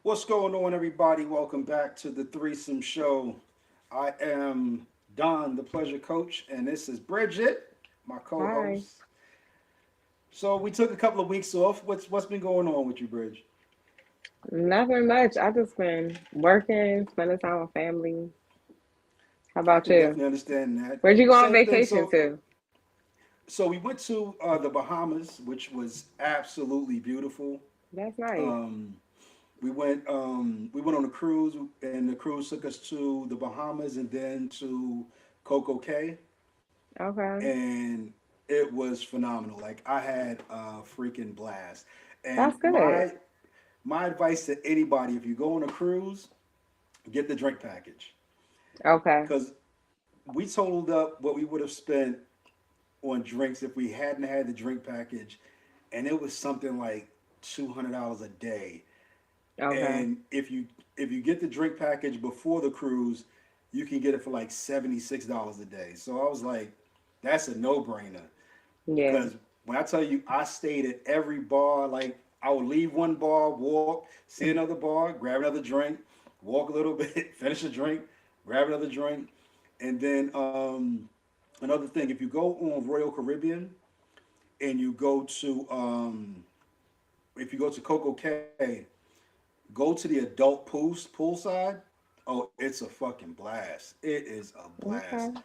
What's going on, everybody? Welcome back to the Threesome Show. I am Don, the Pleasure Coach, and this is Bridget, my Hi. co-host. So we took a couple of weeks off. What's been going on with you, Bridge? Nothing much. I just been working, spending time with family. How I about can you? definitely understand that. Where'd you go on Same thing. vacation So to? so we went to the Bahamas, which was absolutely beautiful. That's nice. Um, we went on a cruise, and the cruise took us to the Bahamas and then to Coco Cay, Okay. and it was phenomenal. Like I had a freaking blast. And That's good. my advice to anybody: if you go on a cruise, get the drink package Okay. because we totaled up what we would have spent on drinks if we hadn't had the drink package, and it was something like $200 a day. Okay. And if you get the drink package before the cruise, you can get it for like $76 a day. So I was like, that's a no brainer. Yeah. Because when I tell you, I stayed at every bar. Like I would leave one bar, walk, see another bar, grab another drink, walk a little bit, finish a drink, grab another drink, and then another thing. If you go on Royal Caribbean and you go to if you go to Coco Cay, go to the adult poolside. Oh, it's a fucking blast. It is a blast. Okay.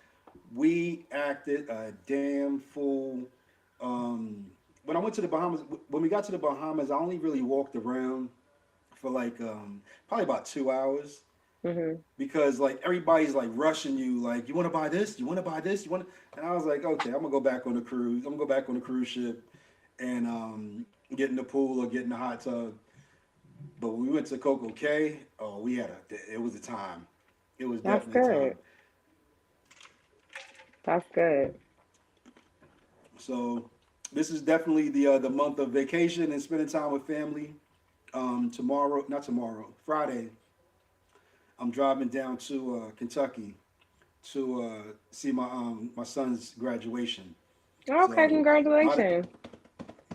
We acted a damn fool. When I went to the Bahamas, when we got to the Bahamas, I only really walked around for like probably about 2 hours Mhm. because like everybody's like rushing you, like you want to buy this, you want to buy this, you want, to, and I was like, okay, I'm gonna go back on the cruise. I'm gonna go back on the cruise ship and get in the pool or get in the hot tub. But when we went to Coco Cay, oh, we had a, it was a time. It was That's definitely a good. time. That's good. So this is definitely the month of vacation and spending time with family. Tomorrow, not tomorrow, Friday, I'm driving down to Kentucky to see my son's graduation. Okay. So my Congratulations.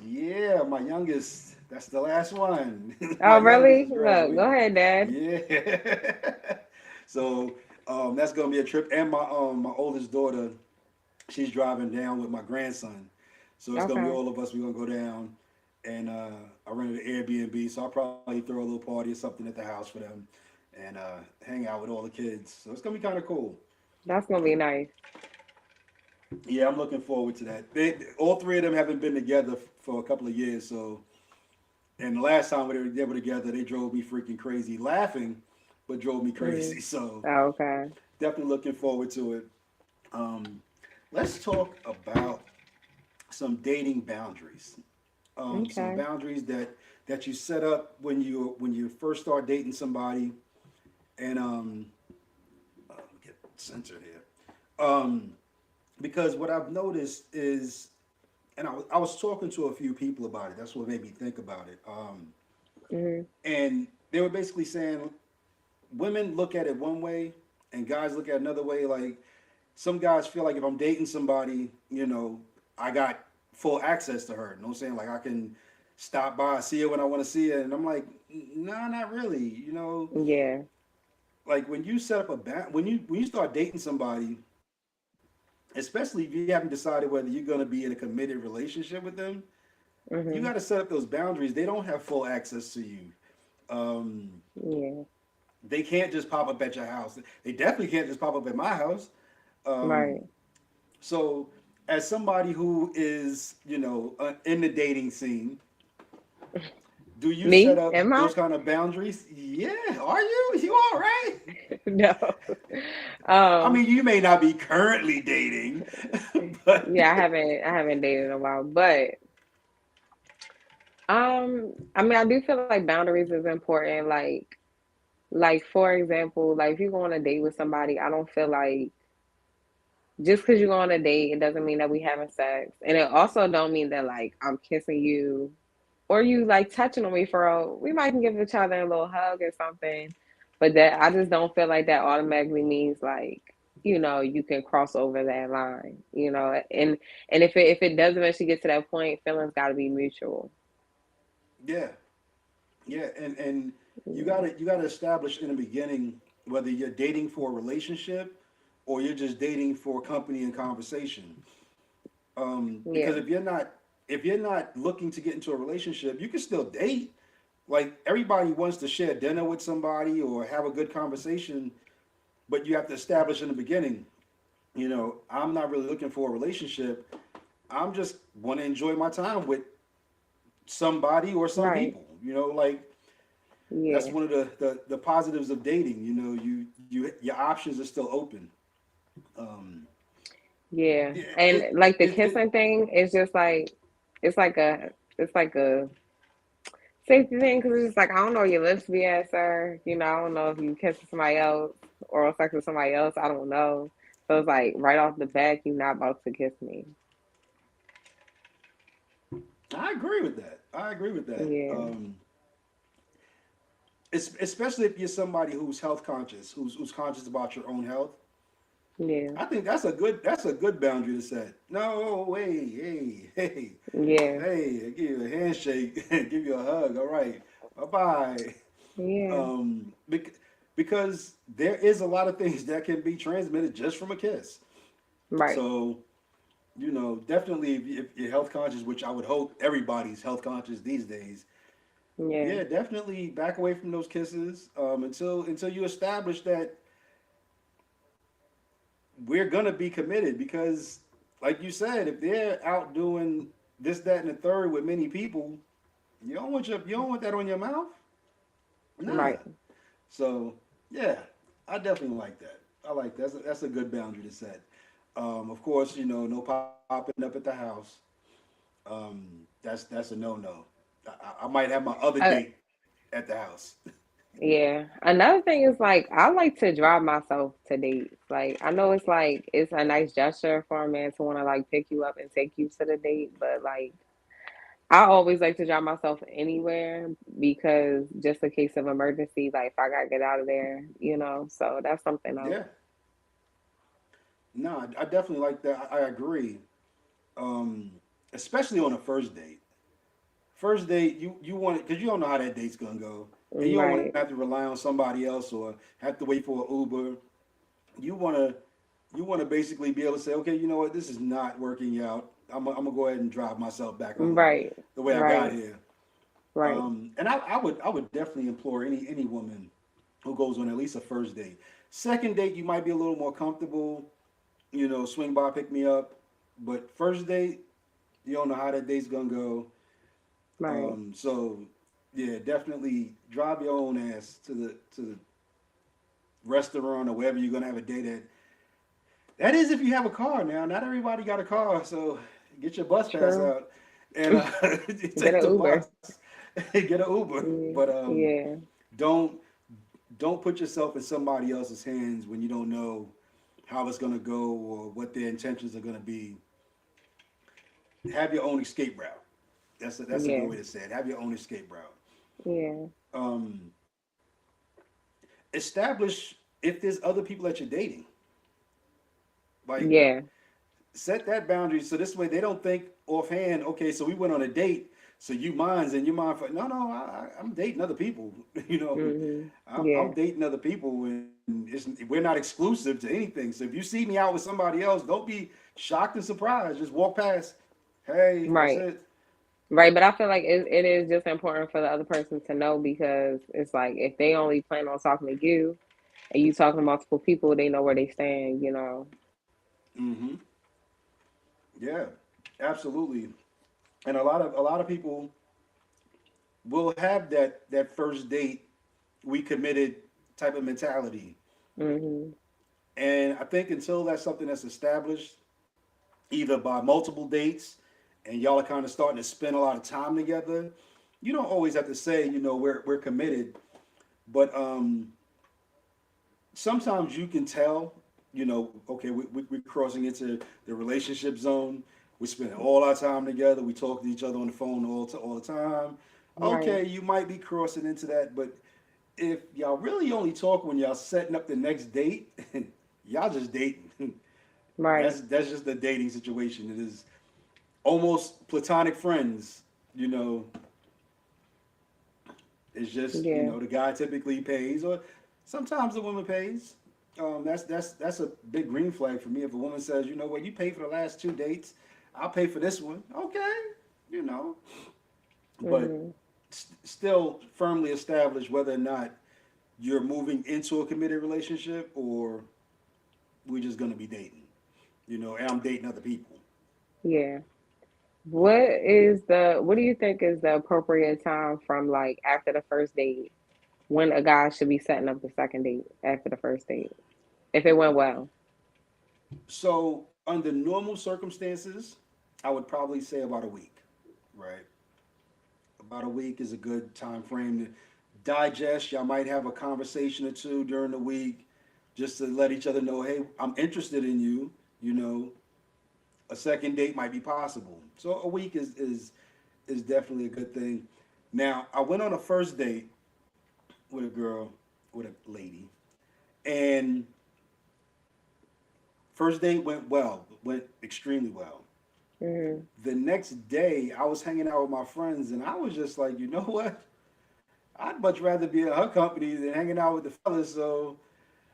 yeah, my youngest. That's the last one. My Oh, youngest really? is Look. Go graduating. ahead, Dad. Yeah. So that's gonna be a trip. And my oldest daughter, she's driving down with my grandson. So it's gonna be Okay. all of us. We're gonna go down, and I rented an Airbnb. So I'll probably throw a little party or something at the house for them, and hang out with all the kids. So it's gonna be kind of cool. That's gonna be nice. Yeah, I'm looking forward to that. All three of them haven't been together for a couple of years. So, and the last time they were together, they drove me freaking crazy, laughing, but drove me Mm. crazy. So Okay. definitely looking forward to it. Um, let's talk about some dating boundaries. Some Okay. boundaries that you set up when you first start dating somebody, and get censored here. Because what I've noticed is, and I was talking to a few people about it. That's what made me think about it. Mhm. And they were basically saying women look at it one way and guys look at it another way. Like some guys feel like if I'm dating somebody, I got full access to her. You know what I'm saying? Like I can stop by, see her when I want to see her. And I'm like, nah, not really. Yeah. Like when you set up when you start dating somebody, especially if you haven't decided whether you're gonna be in a committed relationship with them, you got to Mhm. set up those boundaries. They don't have full access to you. Um, Yeah. they can't just pop up at your house. They definitely can't just pop up at my house. Um, Right. so, as somebody who is, in the dating scene, do you set Me? up Am I? those kind of boundaries? Yeah, are you? You all right? No. I Um, mean, you may not be currently dating, but yeah, I haven't dated in a while, but I mean I do feel like boundaries is important. Like for example, like if you go on a date with somebody, I don't feel like just because you go on a date, it doesn't mean that we having sex. And it also don't mean that like I'm kissing you or you like touching on me for a we might can give each other a little hug or something. But that I just don't feel like that automatically means like, you can cross over that line. And if it does eventually get to that point, feelings gotta be mutual. yeah, yeah, and you gotta establish in the beginning whether you're dating for a relationship or you're just dating for company and conversation. Because Yeah. if you're not looking to get into a relationship, you can still date. Like everybody wants to share dinner with somebody or have a good conversation, but you have to establish in the beginning. I'm not really looking for a relationship. I'm just want to enjoy my time with somebody or some Right. people. Like that's Yeah. one of the positives of dating. Your options are still open. Um, Yeah. yeah, And like the it kissing thing is just like it's like a safety thing because it's just like I don't know your lips be at, sir. I don't know if you kissing somebody else or sex with somebody else. I don't know. So it's like right off the bat, you're not about to kiss me. I agree with that. I agree with that. Yeah. Especially if you're somebody who's health conscious, who's conscious about your own health. Yeah. I think that's a good boundary to set. No, hey, Yeah. hey, I give you a handshake, give you a hug. All right, bye bye. Yeah. Um, because there is a lot of things that can be transmitted just from a kiss. Right. So definitely if you're health conscious, which I would hope everybody's health conscious these days, Yeah. yeah, definitely back away from those kisses until you establish that we're gonna be committed. Because, like you said, if they're out doing this, that, and the third with many people, you don't want that on your mouth. Nah. Right. So yeah, I definitely like that. I like that. That's a good boundary to set. Of course, no popping up at the house. That's a no-no. I might have my other Uh, date at the house. yeah. Another thing is like I like to drive myself to dates. Like I know it's like it's a nice gesture for a man to want to like pick you up and take you to the date, but like I always like to drive myself anywhere because just in case of emergency, like if I gotta get out of there, So that's something else. Yeah, no, I definitely like that. I agree. Um, Especially on a first date. First date, you want it because you don't know how that date's gonna go, and you don't want to Right. have to rely on somebody else or have to wait for an Uber. You wanna you wanna basically be able to say, okay, you know what, this is not working out. I'm gonna go ahead and drive myself back home Right. the way I got Right. here. Right. And I would definitely implore any woman who goes on at least a first date. Second date, you might be a little more comfortable. Swing by, pick me up. But first date, you don't know how that date's gonna go. Right. So yeah, definitely drive your own ass to the restaurant or wherever you're gonna have a date at. That is if you have a car. Now, not everybody got a car, so get your bus pass True. out and Get take an the Uber. bus, get an Uber. Yeah. But Yeah. don't don't put yourself in somebody else's hands when you don't know how it's gonna go or what their intentions are gonna be. Have your own escape route. That's a good Yeah. way to say it. Have your own escape route. Yeah. Um, Establish if there's other people that you're dating. Like Yeah. set that boundary so this way they don't think offhand. Okay, so we went on a date. So you minds and you mind for no. I'm dating other people. Mhm. I'm Yeah. dating other people, and we're not exclusive to anything. So if you see me out with somebody else, don't be shocked and surprised. Just walk past. Hey, that's Right. it. Right. But I feel like it is just important for the other person to know because it's like if they only plan on talking to you and you talking to multiple people, they know where they stand. Mm-hmm. Yeah, absolutely. And a lot of people will have that first date we committed type of mentality. Mhm. And I think until that's something that's established, either by multiple dates, and y'all are kind of starting to spend a lot of time together, you don't always have to say, we're committed, but sometimes you can tell, okay, we're crossing into the relationship zone. We're spending all our time together. We talk to each other on the phone all the time. Right. Okay, you might be crossing into that, but if y'all really only talk when y'all setting up the next date, y'all just dating. Right. That's just the dating situation. It is almost platonic friends. You know, It's just Yeah. the guy typically pays, or sometimes the woman pays. That's a big green flag for me. If a woman says, you know what, you paid for the last two dates, I'll pay for this one. Okay, you know, but Mhm. still firmly established whether or not you're moving into a committed relationship or we're just gonna be dating. And I'm dating other people. Yeah. What do you think is the appropriate time from like after the first date when a guy should be setting up the second date after the first date? If it went well. So under normal circumstances, I would probably say about a week, right? About a week is a good time frame to digest. Y'all might have a conversation or two during the week just to let each other know, hey, I'm interested in you. You know, a second date might be possible. So a week is definitely a good thing. Now, I went on a first date with a girl, with a lady, and first date went well, went extremely well. Mhm. The next day, I was hanging out with my friends, and I was just like, you know what? I'd much rather be in her company than hanging out with the fellas. So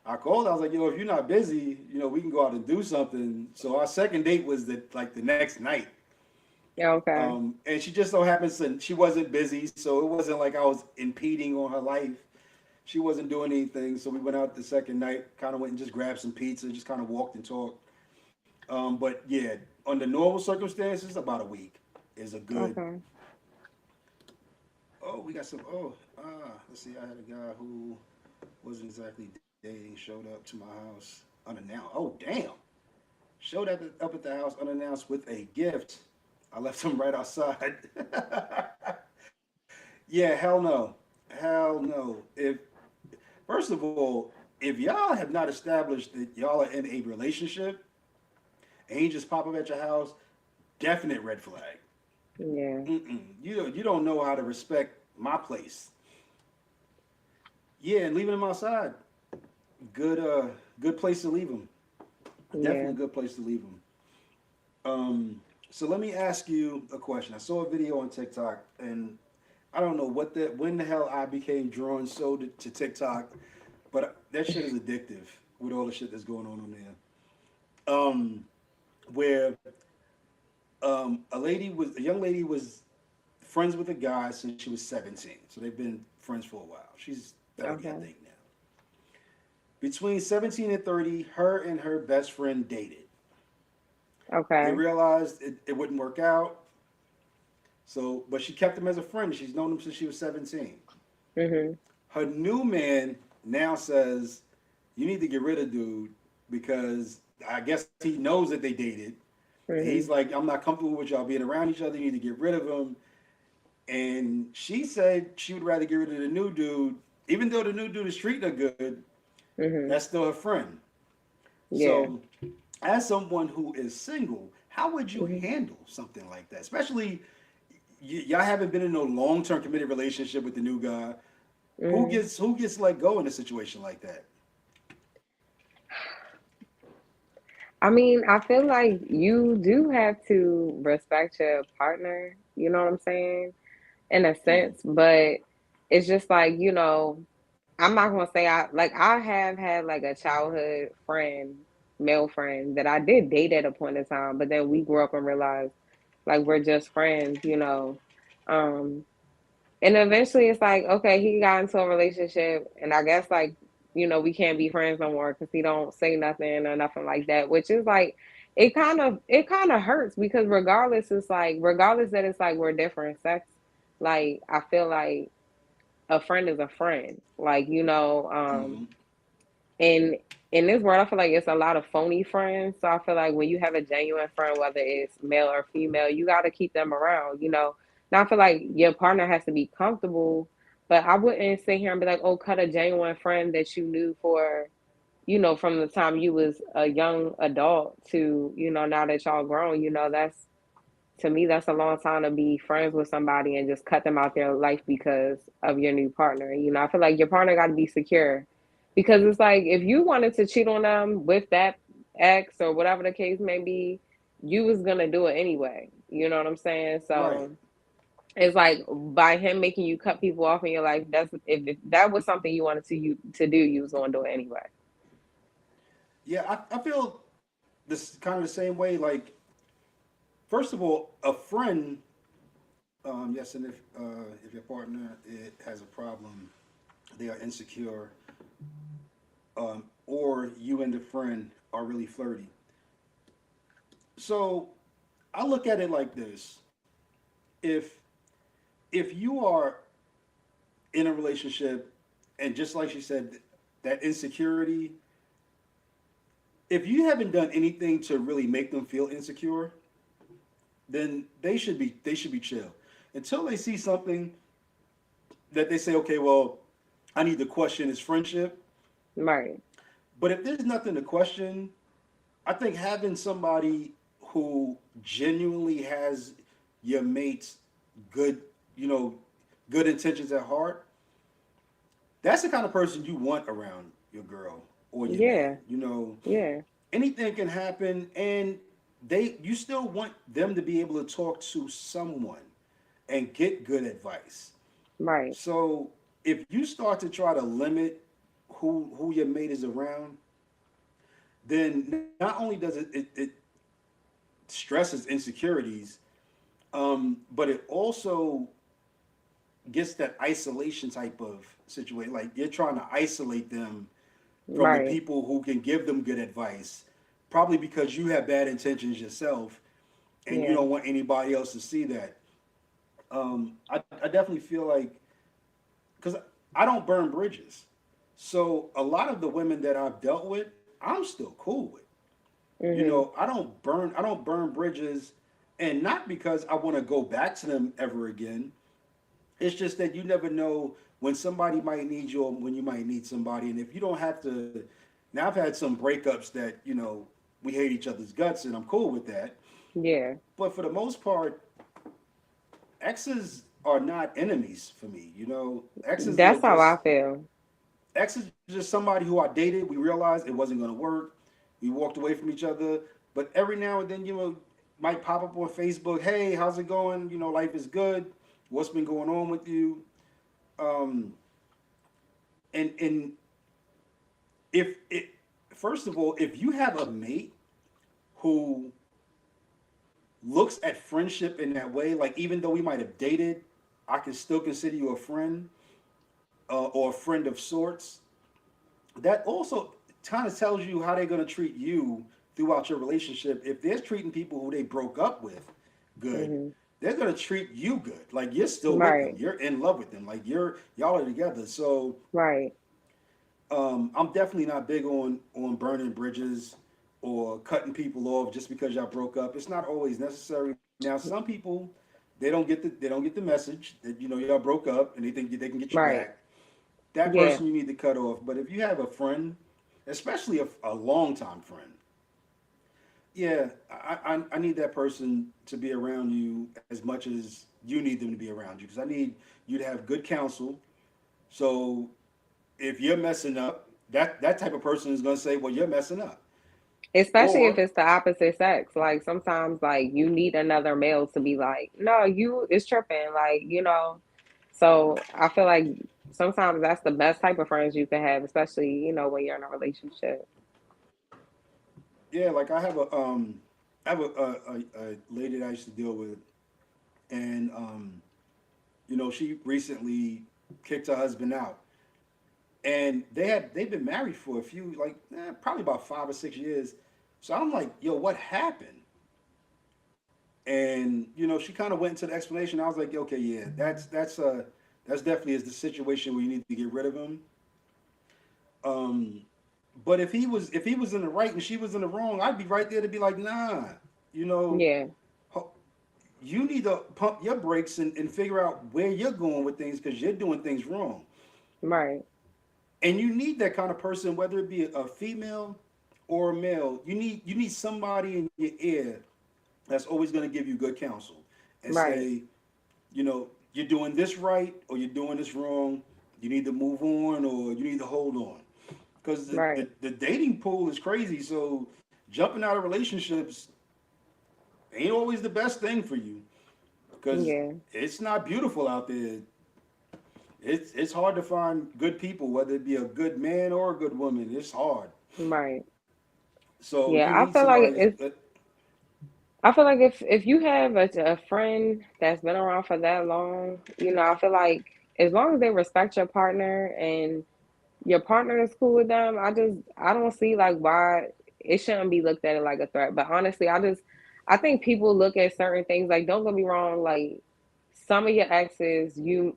I called. I was like, yo, if you're not busy, we can go out and do something. So our second date was the next night. Yeah, okay. And she just so happens that she wasn't busy, so it wasn't like I was impeding on her life. She wasn't doing anything, so we went out the second night. Kind of went and just grabbed some pizza, just kind of walked and talked. But yeah, under normal circumstances, about a week is a good. Okay. Oh, we got some. Oh, let's see. I had a guy who wasn't exactly dating showed up to my house unannounced. Oh, damn! Showed up at the house unannounced with a gift. I left him right outside. Yeah, hell no, hell no. If first of all, if y'all have not established that y'all are in a relationship and he just pop up at your house, definite red flag. Yeah. You don't know how to respect my place. Yeah, and leaving him outside, good good place to leave him. Definitely Yeah. a good place to leave him. So let me ask you a question. I saw a video on TikTok, and I don't know when the hell I became drawn so to TikTok, but that shit is addictive with all the shit that's going on there. Where a young lady was friends with a guy since she was 17, so they've been friends for a while. She's 30, I Okay. think now. Between 17 and 30, her and her best friend dated. They Okay. realized it wouldn't work out. So, but she kept him as a friend. She's known him since she was 17. Mhm. Her new man now says, you need to get rid of dude because I guess he knows that they dated. And he's Mhm. like, I'm not comfortable with y'all being around each other. You need to get rid of him. And she said she would rather get rid of the new dude, even though the new dude is treating her good. That's Mhm. still her friend. Yeah. So, as someone who is single, how would you Mhm. handle something like that? Especially y'all haven't been in no long term committed relationship with the new guy. Mhm. Who gets let go in a situation like that? I mean, I feel like you do have to respect your partner, you know what I'm saying? In a Mm-hmm. sense, but it's just like, I'm not gonna say I have had like a childhood friend, male friend that I did date at a point in time, but then we grew up and realized like we're just friends, you know. Um and eventually it's like, okay, he got into a relationship and I guess like, we can't be friends no more because he don't say nothing or nothing like that, which is like it kind of hurts because regardless that it's like we're different sex, like I feel like a friend is a friend. Like, Mm-hmm. and in this world, I feel like it's a lot of phony friends. So I feel like when you have a genuine friend, whether it's male or female, you got to keep them around, you know. Now I feel like your partner has to be comfortable, but I wouldn't sit here and be like, oh, cut a genuine friend that you knew for, from the time you was a young adult to, now that y'all grown, that's to me, that's a long time to be friends with somebody and just cut them out their life because of your new partner. I feel like your partner got to be secure because it's like if you wanted to cheat on them with that ex or whatever the case may be, you was gonna do it anyway. You know what I'm saying? Right. So It's like by him making you cut people off in your life, that's if that was something you wanted to do, you was gonna do it anyway. Yeah, I feel this kind of the same way. Like, first of all, a friend, yes, and if your partner has a problem, they are insecure, or you and the friend are really flirty. So I look at it like this: if if you are in a relationship, and just like she said, that insecurity, if you haven't done anything to really make them feel insecure, then they should be chill until they see something that they say, okay, well, I need to question his friendship. Right. But if there's nothing to question, I think having somebody who genuinely has your mate's good, you know, good intentions at heart, that's the kind of person you want around your girl or your man. Yeah. Yeah. Anything can happen, and you still want them to be able to talk to someone and get good advice. Right. So if you start to try to limit who your mate is around, then not only does it stresses insecurities, but it also gets that isolation type of situation. Like you're trying to isolate them from the Right. people who can give them good advice, probably because you have bad intentions yourself and you Yeah. don't want anybody else to see that. I definitely feel like, because I don't burn bridges. So a lot of the women that I've dealt with, I'm still cool with. Mhm. I don't burn bridges, and not because I want to go back to them ever again. It's just that you never know when somebody might need you or when you might need somebody. And if you don't have to, now I've had some breakups that, we hate each other's guts, and I'm cool with that. Yeah. But for the most part, exes are not enemies for me. Exes are That's how just I feel. somebody who I dated. We realized it wasn't going to work. We walked away from each other. But every now and then, might pop up on Facebook. Hey, how's it going? Life is good. What's been going on with you? Um, and if it first of all, if you have a mate who looks at friendship in that way, like even though we might have dated, I can still consider you a friend, or a friend of sorts. That also kind of tells you how they're going to treat you throughout your relationship. If they're treating people who they broke up with good, Mhm. they're going to treat you good. Like you're still with them. Right. You're in love with them. Like y'all are together. So Right. I'm definitely not big on burning bridges or cutting people off just because y'all broke up. It's not always necessary. Now, some people they don't get the message that y'all broke up and they think they can get you Right. back. That Yeah. person you need to cut off. But if you have a friend, especially a long time friend, yeah, I need that person to be around you as much as you need them to be around you, because I need you to have good counsel. So if you're messing up, that type of person is going to say, "Well, you're messing up," Especially if or it's the opposite sex. Like sometimes like you need another male to be like, no, you is tripping. Like, So I feel like sometimes that's the best type of friends you can have, especially, when you're in a relationship. yeah, like I have a lady that I used to deal with, and she recently kicked her husband out, and they've been married for a few, like, probably about 5 or 6 years. So I'm like, yo, what happened? And she kind of went into the explanation. I was like, okay, yeah, that's definitely is the situation where you need to get rid of him. Um, but if he was in the right and she was in the wrong, I'd be right there to be like, nah, you know, Yeah. you need to pump your brakes and figure out where you're going with things, because you're doing things wrong. Right. And you need that kind of person, whether it be a female or a male. You need somebody in your ear that's always going to give you good counsel and Right. say, you're doing this right or you're doing this wrong. You need to move on or you need to hold on, because the, Right. the, the dating pool is crazy. So jumping out of relationships ain't always the best thing for you, because Yeah. it's not beautiful out there. It's hard to find good people, whether it be a good man or a good woman. It's hard. Right. So Yeah. you need somebody. I feel like if you have a friend that's been around for that long, I feel like as long as they respect your partner and your partner is cool with them, I don't see like why it shouldn't be looked at like a threat. But honestly, I think people look at certain things like, don't get me wrong, like some of your exes, y'all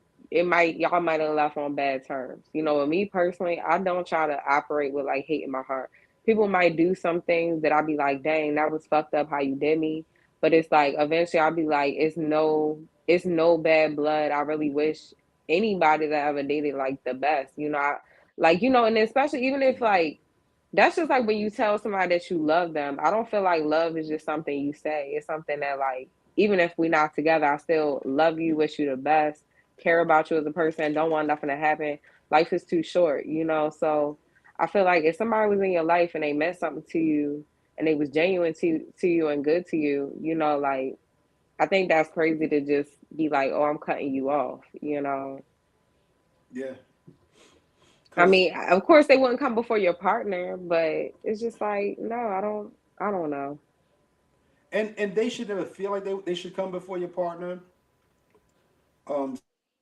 might have left on bad terms. With me personally, I don't try to operate with like hate in my heart. People might do some things that I'll be like, dang, that was fucked up how you did me. But it's like eventually I'll be like, it's no bad blood. I really wish anybody that ever dated like the best. And especially even if like that's just like when you tell somebody that you love them. I don't feel like love is just something you say. It's something that like even if we're not together, I still love you, wish you the best, care about you as a person, don't want nothing to happen. Life is too short. So I feel like if somebody was in your life and they meant something to you and they was genuine to you and good to you, like I think that's crazy to just be like, oh, I'm cutting you off. Yeah, I because mean, of course they wouldn't come before your partner, but it's just like, no, I don't know. and they should never feel like they should come before your partner.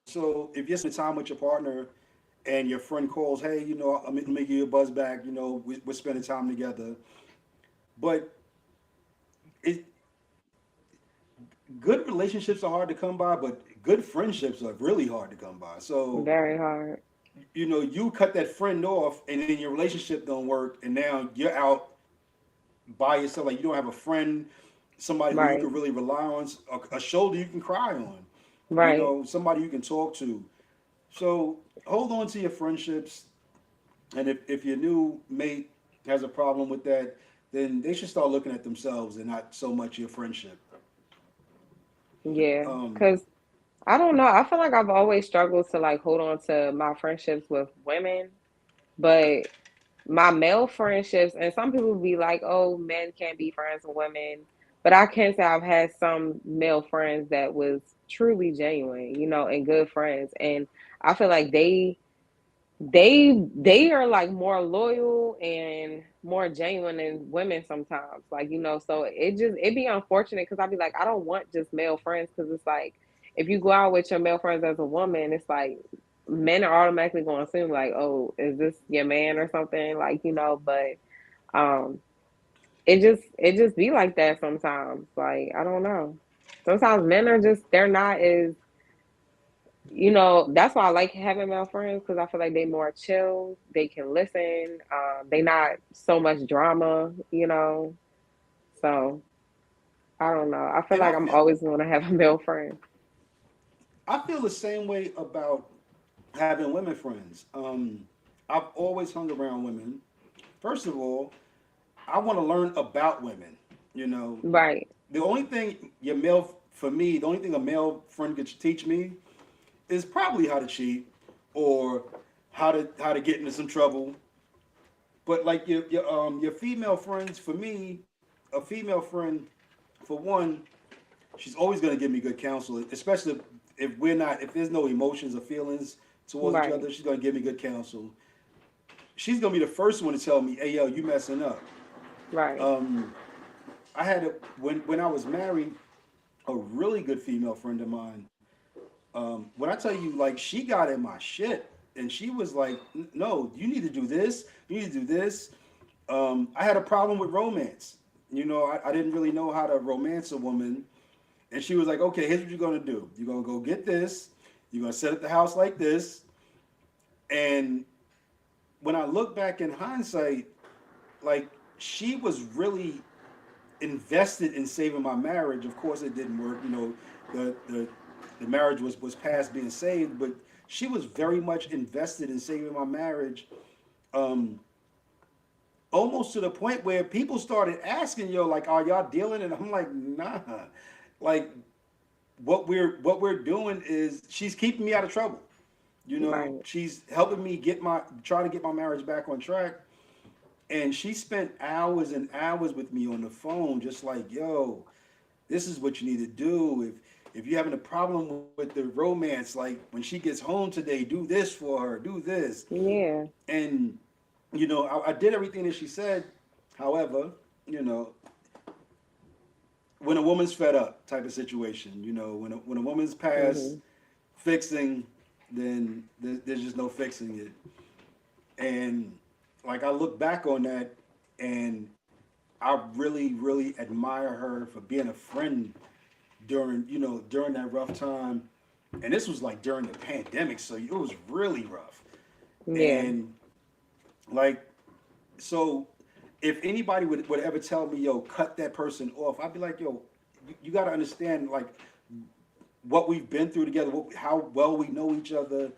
So if you're spending time with your partner and your friend calls, hey, let me give you a buzz back. We're spending time together. But it, good relationships are hard to come by, but good friendships are really hard to come by. So Very hard. you cut that friend off, and then your relationship don't work, and now you're out by yourself. Like you don't have a friend, somebody who you Right. can really rely on, a shoulder you can cry on. Right. Somebody you can talk to. So hold on to your friendships, and if your new mate has a problem with that, then they should start looking at themselves and not so much your friendship. Yeah. Um, Cause I don't know. I feel like I've always struggled to like hold on to my friendships with women, but my male friendships, and some people be like, oh, men can't be friends with women. But I can say I've had some male friends that was truly genuine, and good friends. And I feel like they are like more loyal and more genuine than women sometimes, like, so it be unfortunate because I'd be like, I don't want just male friends, because it's like if you go out with your male friends as a woman, it's like men are automatically going to assume like, oh, is this your man or something, like, but um it just be like that sometimes, like, I don't know, sometimes men are just, they're not as, that's why I like having male friends, because I feel like they more chill. They can listen. They not so much drama. So I don't know. I feel and like I'm always going to have a male friend. I feel the same way about having women friends. I've always hung around women. First of all, I want to learn about women. You know, Right. the only thing for me, the only thing a male friend could teach me is probably how to cheat or how to get into some trouble. But like your female friends, for me, a female friend, for one, she's always gonna give me good counsel, especially if there's no emotions or feelings towards each Right. other. She's gonna give me good counsel. She's gonna be the first one to tell me, "Hey, yo, you messing up." Right. Um, I had when I was married, a really good female friend of mine. When I tell you, like, she got in my shit, and she was like, "No, you need to do this. You need to do this." I had a problem with romance. I didn't really know how to romance a woman, and she was like, "Okay, here's what you're gonna do. You're gonna go get this. You're gonna set up the house like this." And when I look back in hindsight, like she was really invested in saving my marriage. Of course, it didn't work. The marriage was past being saved, but she was very much invested in saving my marriage. Um, Almost to the point where people started asking, "Yo, like, are y'all dealing?" And I'm like, "Nah." Like, what we're doing is she's keeping me out of trouble. Right. She's helping me try to get my marriage back on track. And she spent hours and hours with me on the phone, just like, yo, this is what you need to do. if you're having a problem with the romance, like when she gets home today, do this for her, do this. Yeah. And, I did everything that she said. However, you know, when a woman's fed up type of situation, when a woman's past Mhm. fixing, then there's just no fixing it. And like I look back on that, and I really, really admire her for being a friend during that rough time. And this was like during the pandemic, so it was really rough. Yeah. And like, so if anybody would ever tell me, yo, cut that person off, I'd be like, yo, you got to understand, like, what we've been through together, how well we know each other,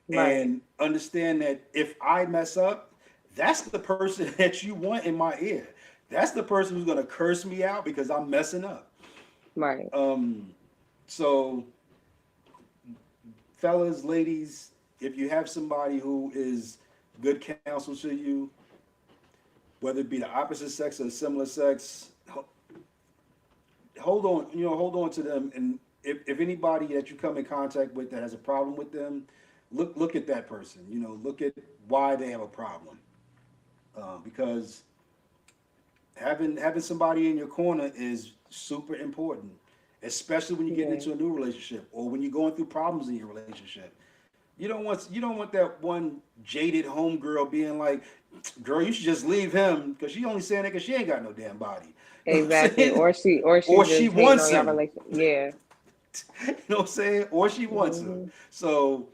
Right. and understand that if I mess up, that's the person that you want in my ear. That's the person who's gonna curse me out because I'm messing up. Right. Um, so, fellas, ladies, if you have somebody who is good counsel to you, whether it be the opposite sex or similar sex, hold on to them. And if anybody that you come in contact with that has a problem with them, look at that person. Look at why they have a problem. Because having somebody in your corner is super important, especially when you get Yeah. into a new relationship or when you're going through problems in your relationship. You don't want that one jaded homegirl being like, "Girl, you should just leave him because she only saying that because she ain't got no damn body." You know what I'm Exactly. saying? Or Or she's she just hating wants on your him. relation. Yeah. You know what I'm saying? Or she wants him. Mhm. So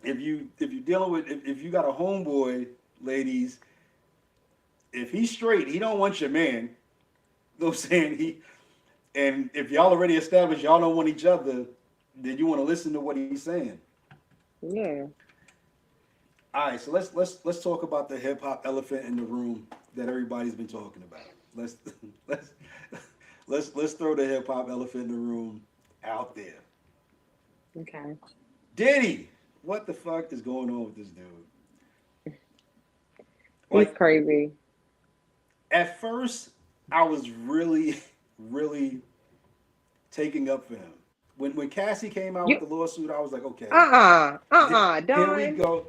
if you're dealing with if you got a homeboy, ladies, if he's straight, he don't want your man. You know what I'm saying? And if y'all already established y'all don't want each other, then you want to listen to what he's saying. Yeah. All right, so let's talk about the hip hop elephant in the room that everybody's been talking about. Let's let's let's throw the hip hop elephant in the room out there. Okay. Diddy, what the fuck is going on with this dude? He's Like crazy. at first, I was really really taking up for him. When Cassie came out with You the lawsuit, I was like, okay, here we Don. go.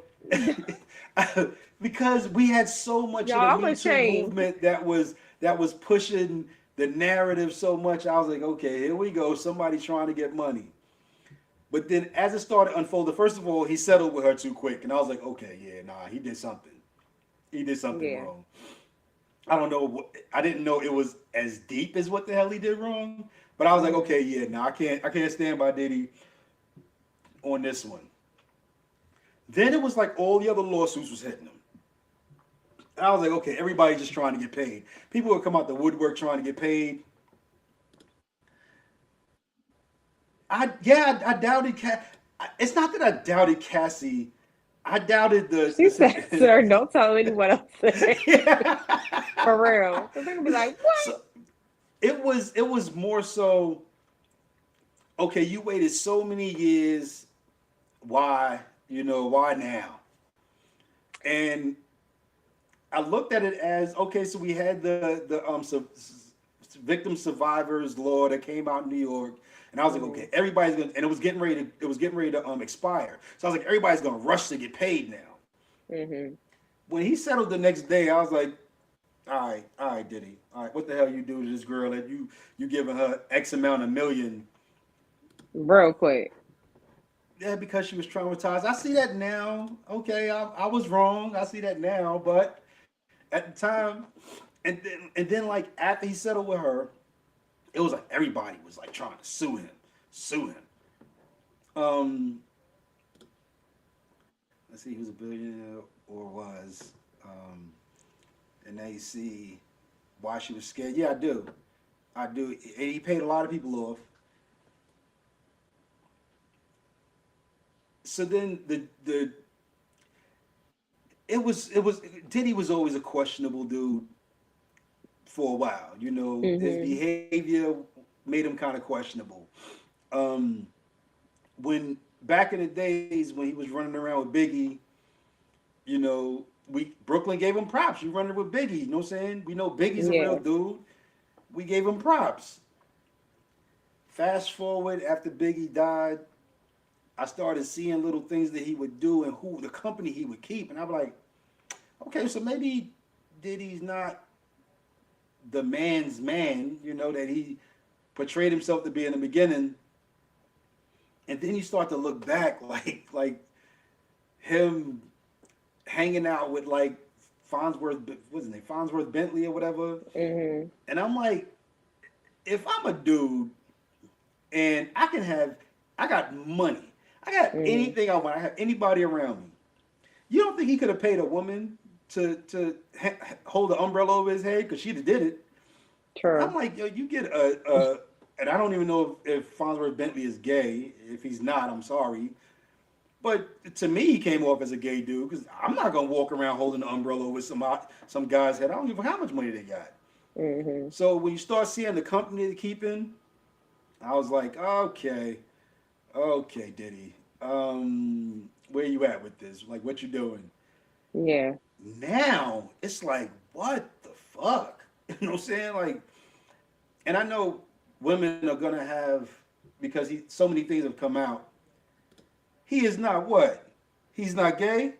Because we had so much of the Y'all, I'm Me Too ashamed. movement that was pushing the narrative so much. I was like, okay, here we go. Somebody trying to get money. But then as it started unfolding, first of all, he settled with her too quick, and I was like, okay, yeah, nah, he did something. He did something Yeah. wrong. I don't know. I didn't know it was as deep as what the hell he did wrong. But I was like, okay, Mhm. yeah, nah, I can't stand by Diddy on this one. Then it was like all the other lawsuits was hitting him. And I was like, okay, everybody's just trying to get paid. People would come out the woodwork trying to get paid. I doubted It's not that I doubted Cassie. I doubted the She said, situation. "Sir, don't tell anyone else." Yeah. For real, because they're gonna be like, "What?" So it was more so. Okay, you waited so many years. Why? Why now? And I looked at it as okay. So we had the victim survivors law that came out in New York, and I was like, Mhm. okay, everybody's gonna, and it was getting ready to expire. So I was like, everybody's gonna rush to get paid now. Mhm. When he settled the next day, I was like, all right, Diddy, all right, what the hell you do to this girl that you giving her X amount of million? Real quick. Yeah, because she was traumatized. I see that now. Okay, I was wrong. I see that now, but at the time, and then like after he settled with her, it was like everybody was like trying to sue him. Um, let's see, he was a billionaire or was, and they see why she was scared. Yeah, I do. And he paid a lot of people off. So then the it was Diddy was always a questionable dude for a while. His Mhm. behavior made him kind of questionable. Um, when back in the days when he was running around with Biggie, we Brooklyn gave him props. You running with Biggie, you know what I'm saying? We know Biggie's a real Yeah. dude. We gave him props. Fast forward after Biggie died, I started seeing little things that he would do and who the company he would keep, and I'm like, okay, so maybe Diddy's not the man's man, that he portrayed himself to be in the beginning. And then you start to look back, like him hanging out with like Farnsworth, what's his name, Farnsworth Bentley or whatever. Mhm. And I'm like, if I'm a dude and I got money, I got Mhm. anything I want, I have anybody around me. You don't think he could have paid a woman hold the umbrella over his head because she'd have did it? I'm True. like, yo, you get and I don't even know if Farnsworth Bentley is gay. If he's not, I'm sorry. But to me, he came off as a gay dude because I'm not gonna walk around holding the umbrella with some guy's head. I don't give a how much money they got. Mhm. So when you start seeing the company they're keeping, I was like, okay, okay, Diddy, where you at with this? Like, what you doing? Yeah. Now it's like, what the fuck? You know what I'm saying? Like, and I know women are gonna have because so many things have come out. He is not what? He's not gay.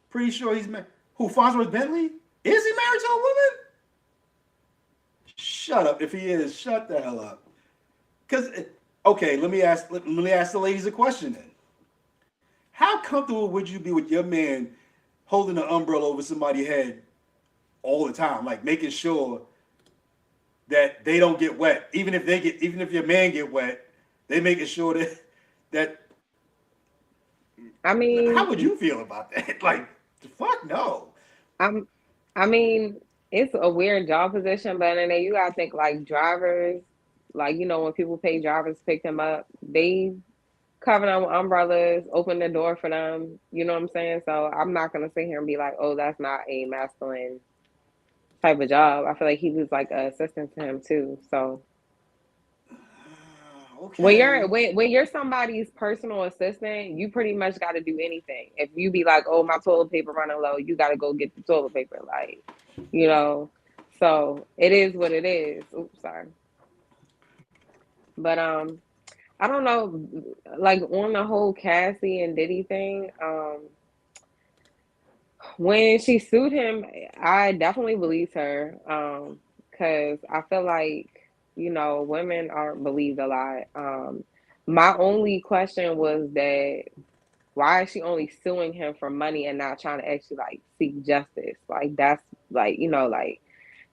Pretty sure he's married. Who? Farnsworth Bentley? Is he married to a woman? Shut up. If he is, shut the hell up. Cause okay, let me ask the ladies a question then. How comfortable would you be with your man holding an umbrella over somebody's head all the time, like making sure that they don't get wet, even if your man get wet, they making sure that I how mean, would you feel about that? Like, fuck no. I'm. I mean, it's a weird job position, but then you gotta think like drivers. Like when people pay drivers to pick them up, they cover them with umbrellas, open the door for them. You know what I'm saying? So I'm not gonna sit here and be like, oh, that's not a masculine type of job. I feel like he was like an assistant to him too. So when you're Okay. when you're somebody's personal assistant, you pretty much got to do anything. If you be like, "Oh, my toilet paper running low," you got to go get the toilet paper. Like, you know, so it is what it is. Oops, sorry. But I don't know. Like on the whole Cassie and Diddy thing, when she sued him, I definitely believed her. Because I feel like women aren't believed a lot. My only question was that why is she only suing him for money and not trying to actually like seek justice? Like that's like like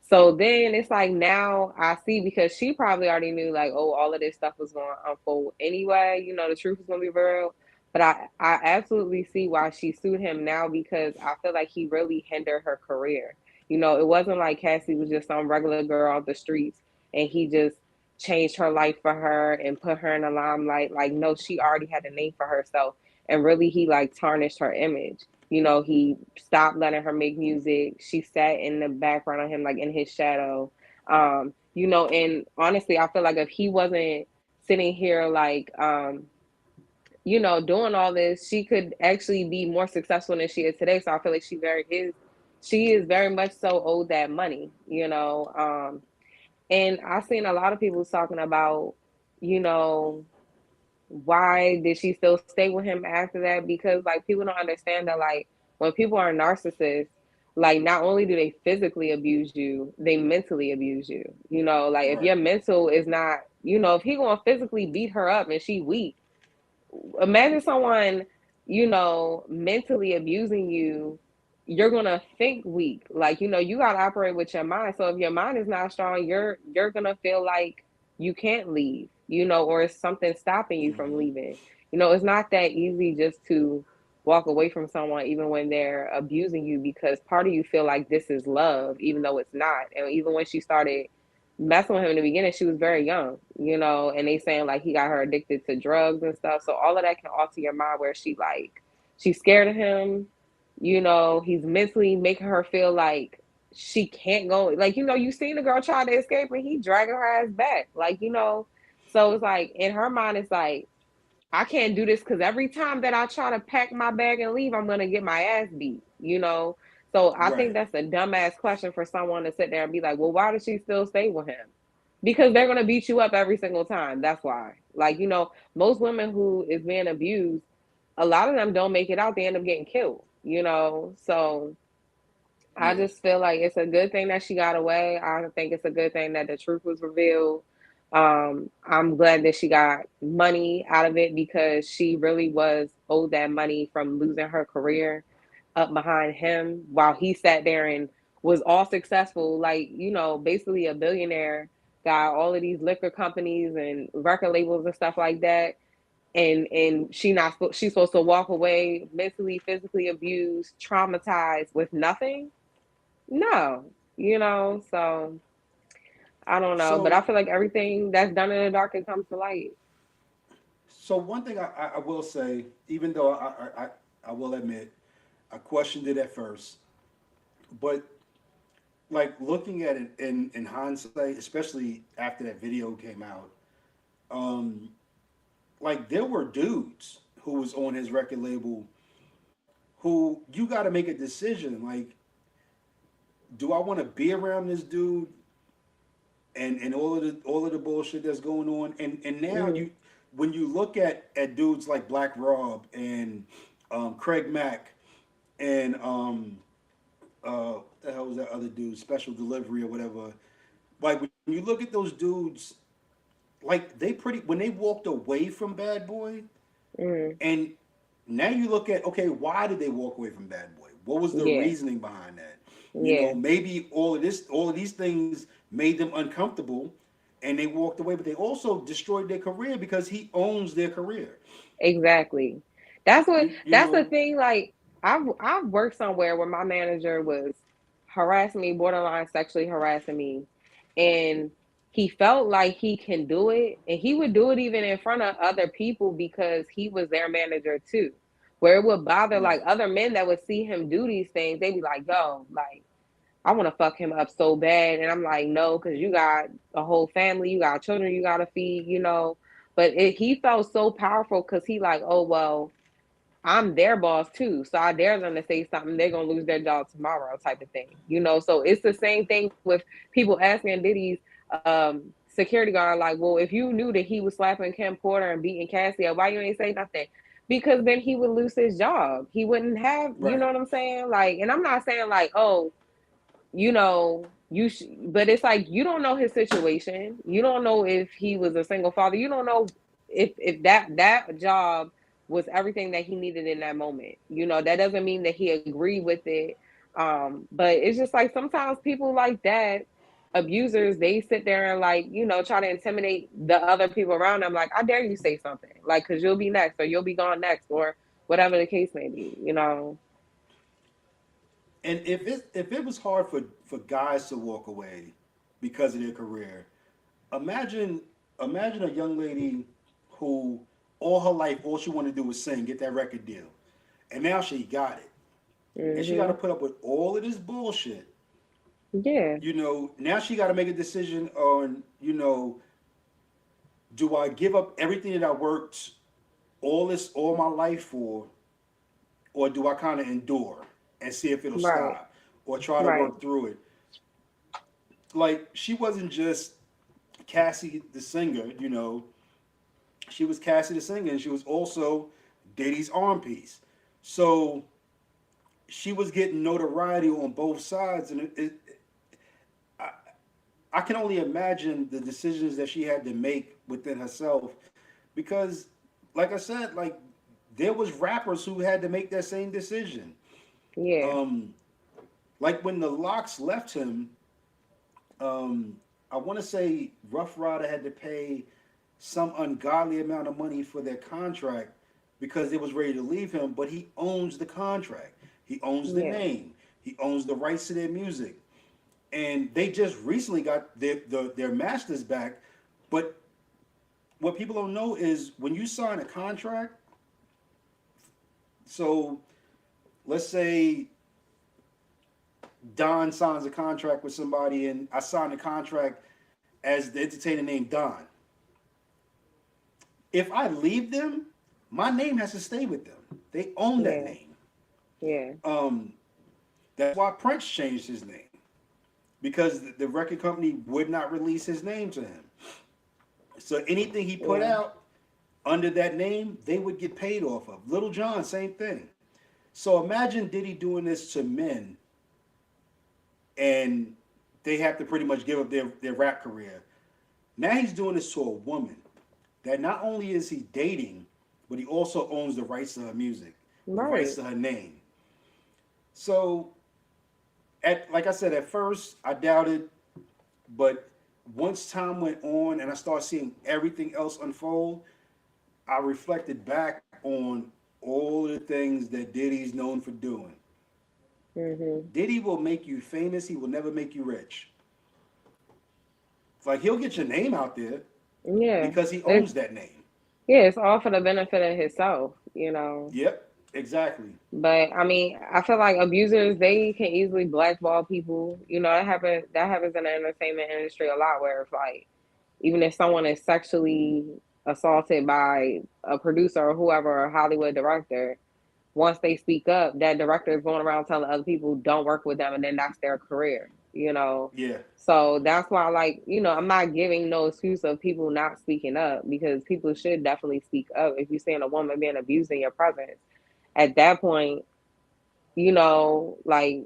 so then it's like now I see because she probably already knew like all of this stuff was going to unfold anyway. The truth is going to be real. But I absolutely see why she sued him now because I feel like he really hindered her career. It wasn't like Cassie was just some regular girl off the streets and he just changed her life for her and put her in the limelight. Like no, she already had a name for herself and really he like tarnished her image. He stopped letting her make music. She sat in the background of him, like in his shadow. And honestly, I feel like if he wasn't sitting here like doing all this, she could actually be more successful than she is today. So I feel like she is very much so owed that money, and I've seen a lot of people talking about, you know, why did she still stay with him after that? Because like people don't understand that like when people are narcissists, like not only do they physically abuse you, they mentally abuse you. Like if Right. your mental is not, if he gonna physically beat her up and she weak, imagine someone, mentally abusing you, you're gonna think weak. Like, you gotta operate with your mind. So if your mind is not strong, you're gonna feel like you can't leave, or it's something stopping you from Mm-hmm. leaving. It's not that easy just to walk away from someone even when they're abusing you because part of you feel like this is love, even though it's not. And even when she started messing with him in the beginning, she was very young, and they saying like he got her addicted to drugs and stuff. So all of that can alter your mind where she's scared of him, he's mentally making her feel like she can't go. Like, you seen the girl try to escape and he dragging her ass back. Like, so it's like in her mind, it's like I can't do this because every time that I try to pack my bag and leave, I'm gonna get my ass beat, you know? So I think Right. that's a dumbass question for someone to sit there and be like, well, why does she still stay with him? Because they're gonna beat you up every single time. That's why. Like, most women who is being abused, a lot of them don't make it out, they end up getting killed, you know? So I Yeah. just feel like it's a good thing that she got away. I think it's a good thing that the truth was revealed. I'm glad that she got money out of it because she really was owed that money from losing her career up behind him while he sat there and was all successful, like, basically a billionaire, got all of these liquor companies and record labels and stuff like that. And she's supposed to walk away mentally, physically abused, traumatized with nothing. No, so I don't know, but I So feel like everything that's done in the dark, it comes to light. so one thing I will say, even though I will admit I questioned it at first, but like looking at it in hindsight, especially after that video came out, um, like there were dudes who was on his record label who you got to make a decision. Like, do I want to be around this dude and all of the bullshit that's going on? And now Hmm. you, when you look at dudes like Black Rob and Craig Mack and what the hell was that other dude, Special Delivery or whatever. Like when you look at those dudes, like they pretty when they walked away from Bad Boy, Hmm. and now you look at, okay, why did they walk away from Bad Boy? What was the Yeah, reasoning behind that? yeah, Maybe all of these things made them uncomfortable, and they walked away. But they also destroyed their career because he owns their career. exactly. That's what You that's the know, thing. Like I've worked somewhere where my manager was harassing me, borderline sexually harassing me, and he felt like he can do it, and he would do it even in front of other people because he was their manager too. Where it would bother right, like other men that would see him do these things, they'd be like, "Yo, like." I want to fuck him up so bad. And I'm like, no, because you got a whole family, you got children you got to feed. But he felt so powerful because he like, oh, well, I'm their boss too. So I dare them to say something, they're going to lose their job tomorrow type of thing. So it's the same thing with people asking Diddy's security guard, like, well, if you knew that he was slapping Kim Porter and beating Cassie, why you ain't say nothing? Because then he would lose his job. He wouldn't have, you right. know what I'm saying? Like, and I'm not saying like, oh, but it's like you don't know his situation. You don't know if he was a single father. You don't know if that job was everything that he needed in that moment. That doesn't mean that he agreed with it. But it's just like sometimes people like that, abusers, they sit there and like, try to intimidate the other people around them. Like, I dare you say something, like, because you'll be next or you'll be gone next or whatever the case may be. And if it was hard for guys to walk away because of their career, imagine imagine a young lady who all her life all she wanted to do was sing, get that record deal, and now she got it, and she got to Hmm. put up with all of this bullshit. Yeah, Now she got to make a decision on, do I give up everything that I worked all my life for, or do I kind of endure and see if it'll right, stop, or try to right. work through it? Like she wasn't just Cassie the singer, she was Cassie the singer, and she was also Diddy's arm piece. So she was getting notoriety on both sides, and I, I can only imagine the decisions that she had to make within herself, because, like I said, like there was rappers who had to make that same decision. Yeah, Um, like when the Locks left him, I want to say Rough Rider had to pay some ungodly amount of money for their contract because they was ready to leave him, but he owns the contract. He owns the yeah, name. He owns the rights to their music. And they just recently got their masters back. But what people don't know is when you sign a contract, so let's say Don signs a contract with somebody and I sign a contract as the entertainer named Don. If I leave them, My name has to stay with them. They own that Yeah. name. Yeah. Um, that's why Prince changed his name because the record company would not release his name to him. So anything he put Yeah. out under that name, they would get paid off of. Little John, same thing. So imagine Diddy doing this to men, and they have to pretty much give up their rap career. Now he's doing this to a woman that not only is he dating, but he also owns the rights to her music, the rights Right. to her name. So, at like I said, at first I doubted, but once time went on and I started seeing everything else unfold, I reflected back on all the things that Diddy's known for doing. Mhm. Diddy will make you famous. He will never make you rich. It's like he'll get your name out there Yeah. because he It's owns that name. yeah, it's all for the benefit of himself, you know. Yep, exactly. But I mean, I feel like abusers they can easily blackball people. You know, that happens in the entertainment industry a lot where it's like even if someone is sexually assaulted by a producer or whoever or a Hollywood director, once they speak up, that director is going around telling other people don't work with them, and then that's their career, you know. Yeah, So that's why, like, you know, I'm not giving no excuse of people not speaking up because people should definitely speak up. If you're seeing a woman being abused in your presence, at that point, you know, like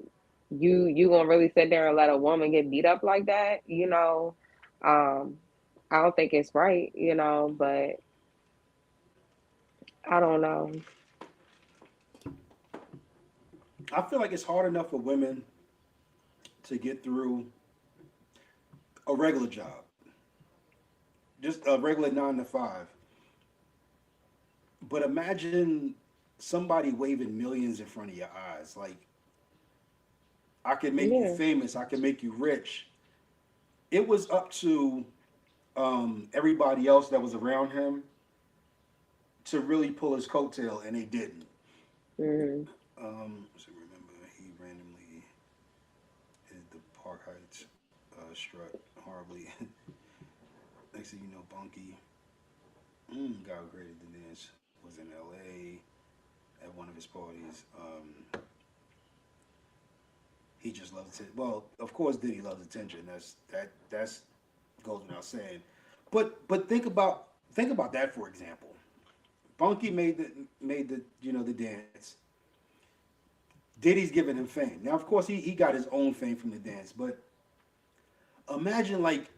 you gonna really sit there and let a woman get beat up like that, you know? Um, I don't think it's right, you know, but I don't know. I feel like it's hard enough for women to get through a regular job, just a regular 9 to 5. But imagine somebody waving millions in front of your eyes. Like, I can make you Yeah. famous, I can make you rich. It was up to everybody else that was around him to really pull his coattail, and they didn't. Hmm. So remember, he randomly hit the Park Heights strut horribly. Next thing you know, Bunky got graded the dance. Was in L.A. at one of his parties. He just loves it. Well, of course, Diddy loves attention. That's goes without saying. But think about that for example. Bunky made the the dance. Diddy's giving him fame. Now, of course, he got his own fame from the dance. But imagine like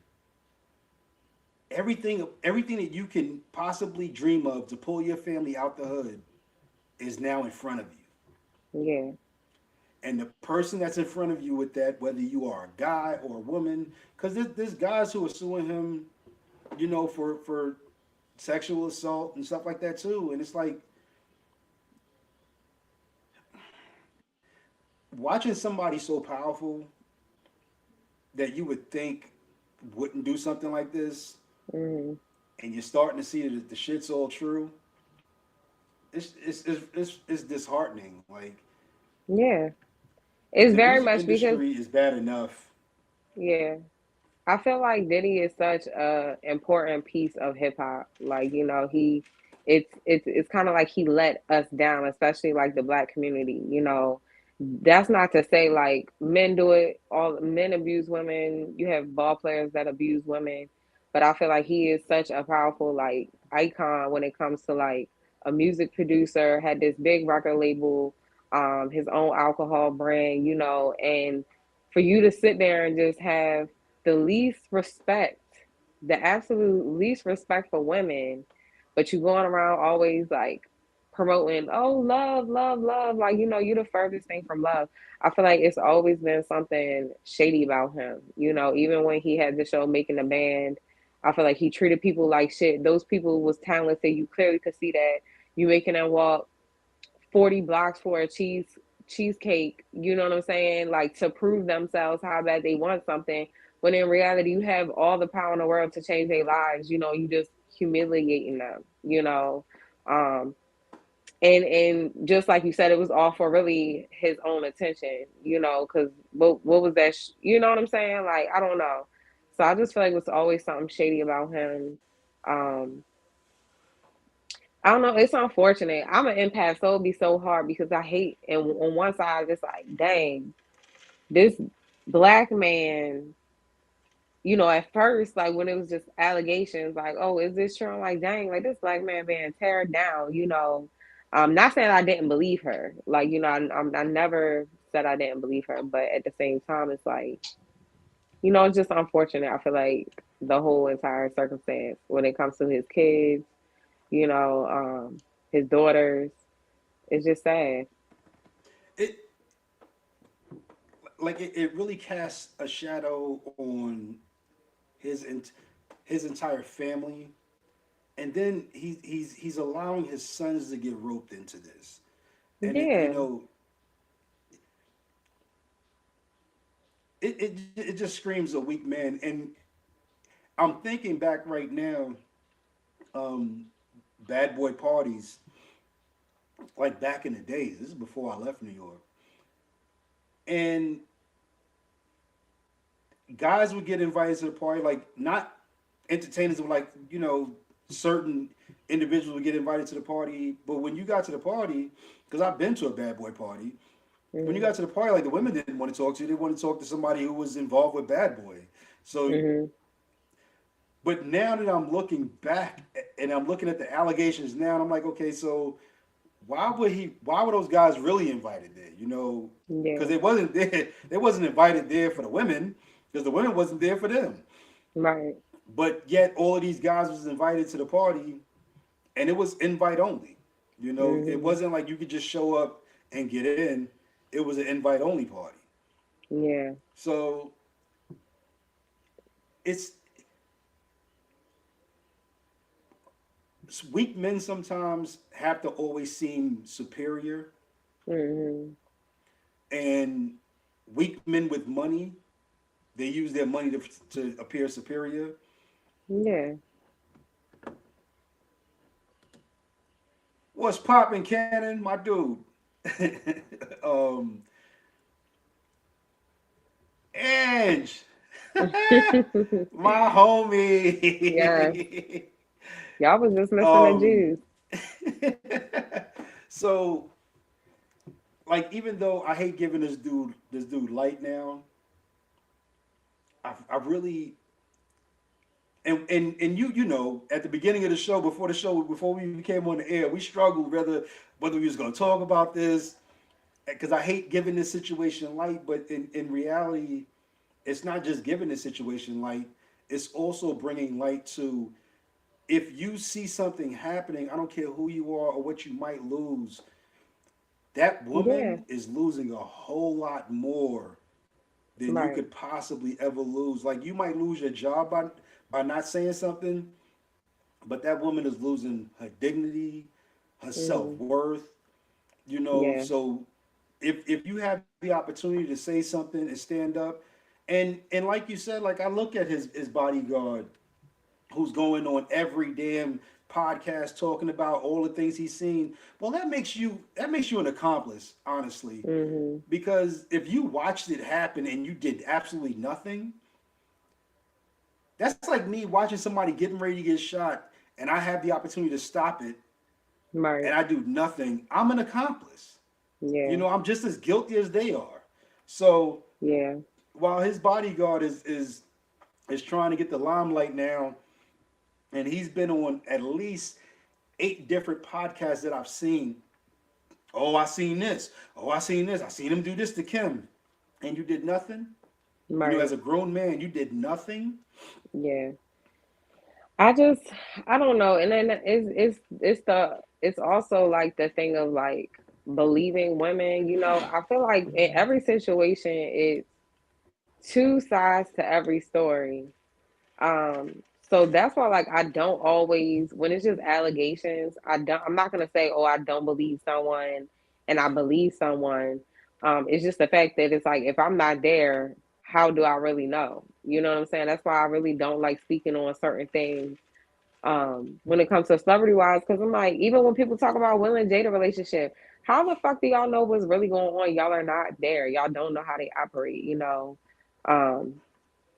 everything that you can possibly dream of to pull your family out the hood is now in front of you. Yeah. And the person that's in front of you with that, whether you are a guy or a woman, because there's guys who are suing him, for sexual assault and stuff like that too. And it's like watching somebody so powerful that you would think wouldn't do something like this, Hmm. and you're starting to see that the shit's all true. It's disheartening. Like Yeah. It's the very music much because industry is bad enough. yeah. I feel like Diddy is such a important piece of hip hop. Like, you know, it's kind of like he let us down, especially like the black community, you know. That's not to say like men do it, all men abuse women. You have ball players that abuse women, but I feel like he is such a powerful like icon when it comes to like a music producer, had this big record label, his own alcohol brand, you know, and for you to sit there and just have the least respect, the absolute least respect for women, but you going around always like promoting, oh, love, love, love. Like, you know, you're the furthest thing from love. I feel like it's always been something shady about him. You know, even when he had the show Making a Band, I feel like he treated people like shit. Those people was talented. You clearly could see that. You making them walk 40 blocks for a cheesecake, you know what I'm saying? Like to prove themselves how bad they want something. When in reality you have all the power in the world to change their lives, you know, you just humiliating them, you know. Um and just like you said, it was all for really his own attention, you know, because what was that you know what I'm saying? Like, I don't know. So I just feel like it was always something shady about him. Um I don't know. It's unfortunate. I'm an empath, so it'd be so hard because I hate. And on one side, it's like, dang, this black man. At first, like when it was just allegations, like, oh, is this true? I'm like, dang, like this black man being teared down. Not saying I didn't believe her. Like, I never said I didn't believe her, but at the same time, it's like, it's just unfortunate. I feel like the whole entire circumstance when it comes to his kids, you know, um, his daughters. It's just sad. It it really casts a shadow on his his entire family, and then he's allowing his sons to get roped into this, and Yeah, it just screams a weak man. And I'm thinking back right now, um, bad boy parties like back in the days. This is before I left New York, and guys would get invited to the party, like not entertainers, but like certain individuals would get invited to the party. But when you got to the party, because I've been to a bad boy party, when you hmm got to the party, like the women didn't want to talk to you; they wanted to talk to somebody who was involved with bad boy. So, hmm but now that I'm looking back and I'm looking at the allegations now, and I'm like, okay, so why would he? Why were those guys really invited there? Because yeah, they wasn't there. They wasn't invited there for the women because the women wasn't there for them. right, But yet all of these guys was invited to the party, and it was invite only. It hmm wasn't like you could just show up and get in. It was an invite only party. yeah, So it's weak men sometimes have to always seem superior, hmm and weak men with money, they use their money to appear superior. yeah. What's popping, Cannon, my dude? um, Ange, my Yes, homie. y'all was just missing the um, juice. so like even though I hate giving this dude light now, I really and at the beginning of the show, before we came on the air, we struggled whether we was going to talk about this, because I hate giving this situation light, but in reality, it's not just giving this situation light, it's also bringing light to, if you see something happening, I don't care who you are or what you might lose, that Yeah, woman is losing a whole lot more than you right. could possibly ever lose. Like you might lose your job by not saying something, but that woman is losing her dignity, her self hmm worth. Yeah, So if you have the opportunity to say something and stand up, and like you said, like I look at his bodyguard, who's going on every damn podcast talking about all the things he's seen. Well, that makes you an accomplice, honestly, hmm because if you watched it happen and you did absolutely nothing, that's like me watching somebody getting ready to get shot and I have the opportunity to stop it and right. I do nothing. I'm an accomplice. Yeah, I'm just as guilty as they are. So yeah, while his bodyguard is trying to get the limelight now, and he's been on at least 8 different podcasts that I've seen. Oh, I seen this. Oh, I seen this. I seen him do this to Kim, and you did nothing. As right. a grown man, you did nothing. Yeah. I just, I don't know. And then it's also like the thing of like believing women. I feel like in every situation, it's two sides to every story. So that's why like I don't always, when it's just allegations, I'm not gonna say, oh, I don't believe someone and I believe someone. It's just the fact that it's like if I'm not there, how do I really know? You know what I'm saying? That's why I really don't like speaking on certain things when it comes to celebrity wise, because I'm like, even when people talk about Will and Jada relationship, how the fuck do y'all know what's really going on? Y'all are not there. Y'all don't know how they operate. Um,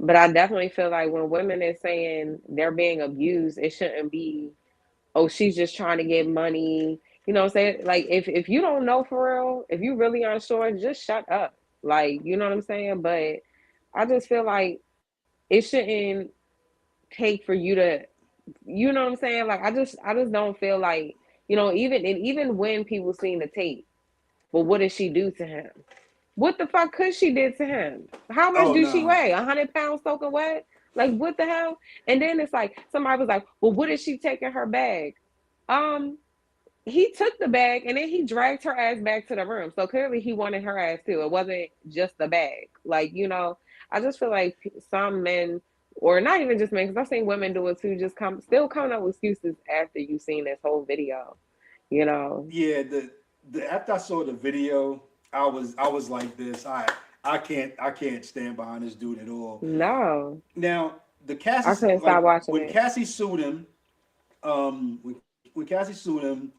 but I definitely feel like when women is saying they're being abused, it shouldn't be oh, she's just trying to get money. You know what I'm saying? Like if you don't know for real, if you really unsure, just shut up. Like, you know what I'm saying? But I just feel like it shouldn't take for you to, you know what I'm saying? Like I just don't feel like, even when people seen the tape, but what did she do to him? What the fuck could she did to him? How much Oh do she no. weigh? 100 pounds soaking wet? Like what the hell? And then it's like somebody was like, well, what did she take in her bag? Um, he took the bag and then he dragged her ass back to the room. So clearly he wanted her ass too. It wasn't just the bag. Like, I just feel like some men, or not even just men, because I've seen women do it too, just still coming up with excuses after you've seen this whole video, you know? Yeah, the after I saw the video, I was like this. I can't stand behind this dude at all. No, Now the I Cassie couldn't like stop watching when it. Cassie sued him, when Cassie sued him,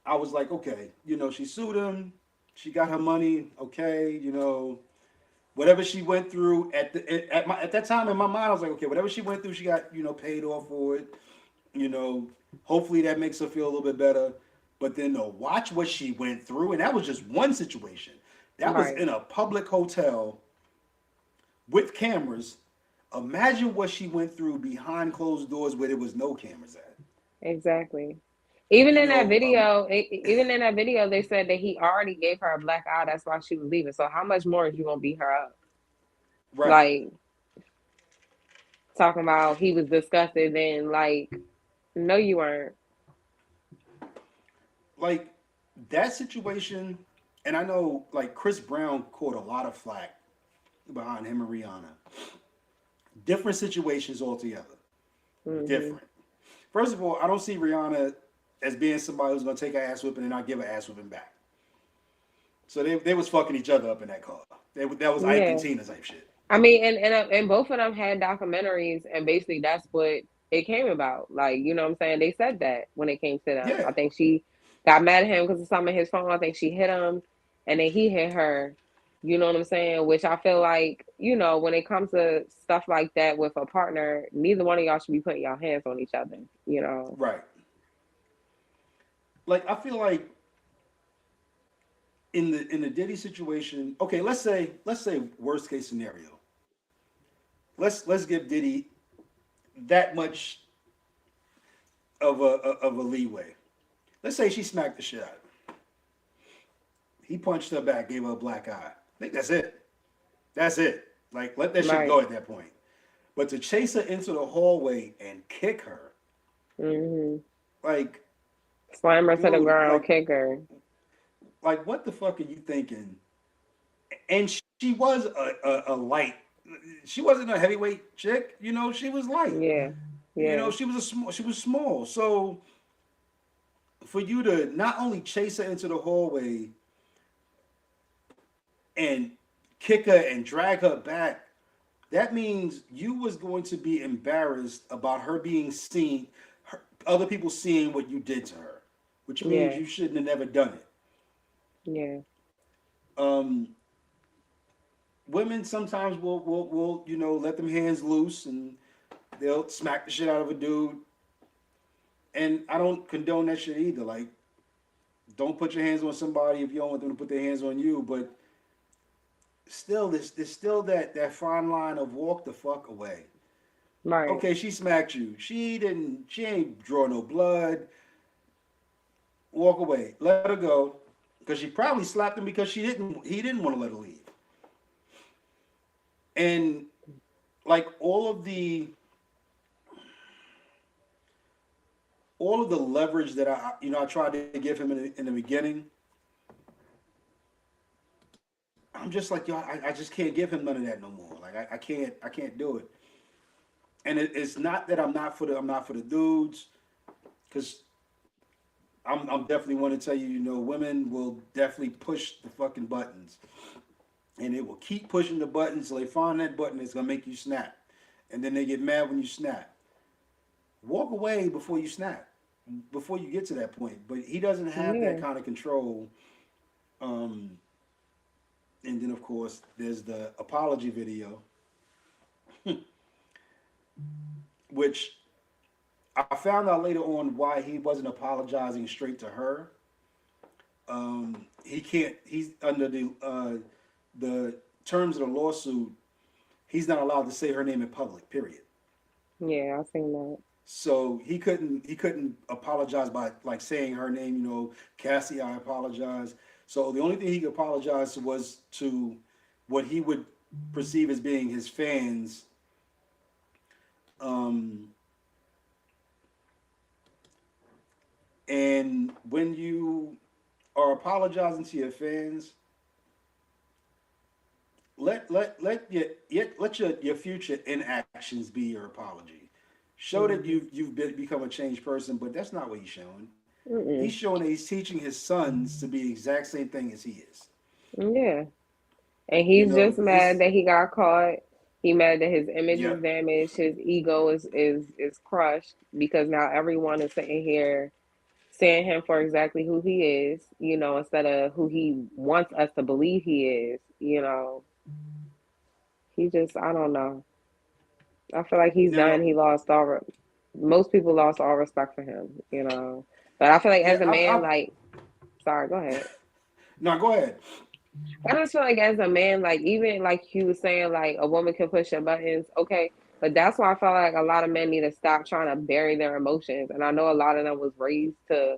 I was like, okay, she sued him, she got her money, okay, whatever she went through at that time in my mind, I was like, okay, whatever she went through, she got paid off for it. You know, hopefully that makes her feel a little bit better. But then to watch what she went through, and that was just one situation. That was Right. in a public hotel with cameras. Imagine what she went through behind closed doors where there was no cameras at. Exactly. Even You in that know, video, even in that video, they said that he already gave her a black eye. That's why she was leaving. So how much more is you gonna beat her up? right. Like talking about he was disgusted and like, no, you weren't. Like that situation, and I know like Chris Brown caught a lot of flack behind him and Rihanna. Different situations altogether. Hmm. Different. First of all, I don't see Rihanna as being somebody who's gonna take her ass whipping and not give her ass whipping back. So they was fucking each other up in that car. That was Ike and Yeah. Tina type shit. I mean, and both of them had documentaries, and basically that's what it came about. Like, you know what I'm saying? They said that when it came to them. Yeah, I think she got mad at him because of something in his phone. I think she hit him, and then he hit her. You know what I'm saying? Which I feel like, when it comes to stuff like that with a partner, neither one of y'all should be putting your hands on each other. You know? right. Like I feel like in the Diddy situation, okay, let's say worst case scenario. Let's give Diddy that much of a leeway. Let's say she smacked the shit out of him. He punched her back, gave her a black eye. I think that's it. That's it. Like let that shit Right. go at that point. But to chase her into the hallway and kick her, Hmm. like, Slam her to the dude, ground, like, kick her. what the fuck are you thinking? And she was a light. She wasn't a heavyweight chick. She was light. Yeah. Yeah. She was small. So for you to not only chase her into the hallway and kick her and drag her back, that means you was going to be embarrassed about her being seen, other people seeing what you did to her, which means Yeah. you shouldn't have never done it. Yeah. Um, Women sometimes will let them hands loose and they'll smack the shit out of a dude, and I don't condone that shit either. Like, don't put your hands on somebody if you don't want them to put their hands on you, but still, there's still that fine line of walk the fuck away. Right. Okay, she smacked you. She ain't draw no blood. Walk away. Let her go. Because she probably slapped him because he didn't want to let her leave. And like all of the leverage that I tried to give him in the beginning, I'm just like, yo, I just can't give him none of that no more. Like I can't do it. And it's not that I'm not for the dudes, because I'm definitely want to tell you, women will definitely push the fucking buttons, and it will keep pushing the buttons till they find that button that's gonna make you snap, and then they get mad when you snap. Walk away before you snap, before you get to that point. But he doesn't have that Yeah. kind of control. Um, and then of course there's the apology video, which I found out later on why he wasn't apologizing straight to her. He can't. He's under the terms of the lawsuit. He's not allowed to say her name in public. Period. Yeah, I seen that. So he couldn't apologize by like saying her name. Cassie, I apologize. So the only thing he could apologize was to what he would perceive as being his fans. Um, and when you are apologizing to your fans, let your future inactions be your apology. Show that Hmm. you've become a changed person, but that's not what he's showing. He's Mm-mm. showing that he's teaching his sons to be the exact same thing as he is. Yeah. And You he's know, just mad it's that he got caught. He mad that his image yeah. is damaged, his ego is crushed because now everyone is sitting here seeing him for exactly who he is, instead of who he wants us to believe he is. He just, I don't know. I feel like he's done. Now, He lost most people lost all respect for him. But I feel like yeah, as a man, like, sorry, go ahead. no, go ahead. I just feel like as a man, like even like you was saying, like a woman can push your buttons, okay. But that's why I feel like a lot of men need to stop trying to bury their emotions. And I know a lot of them was raised to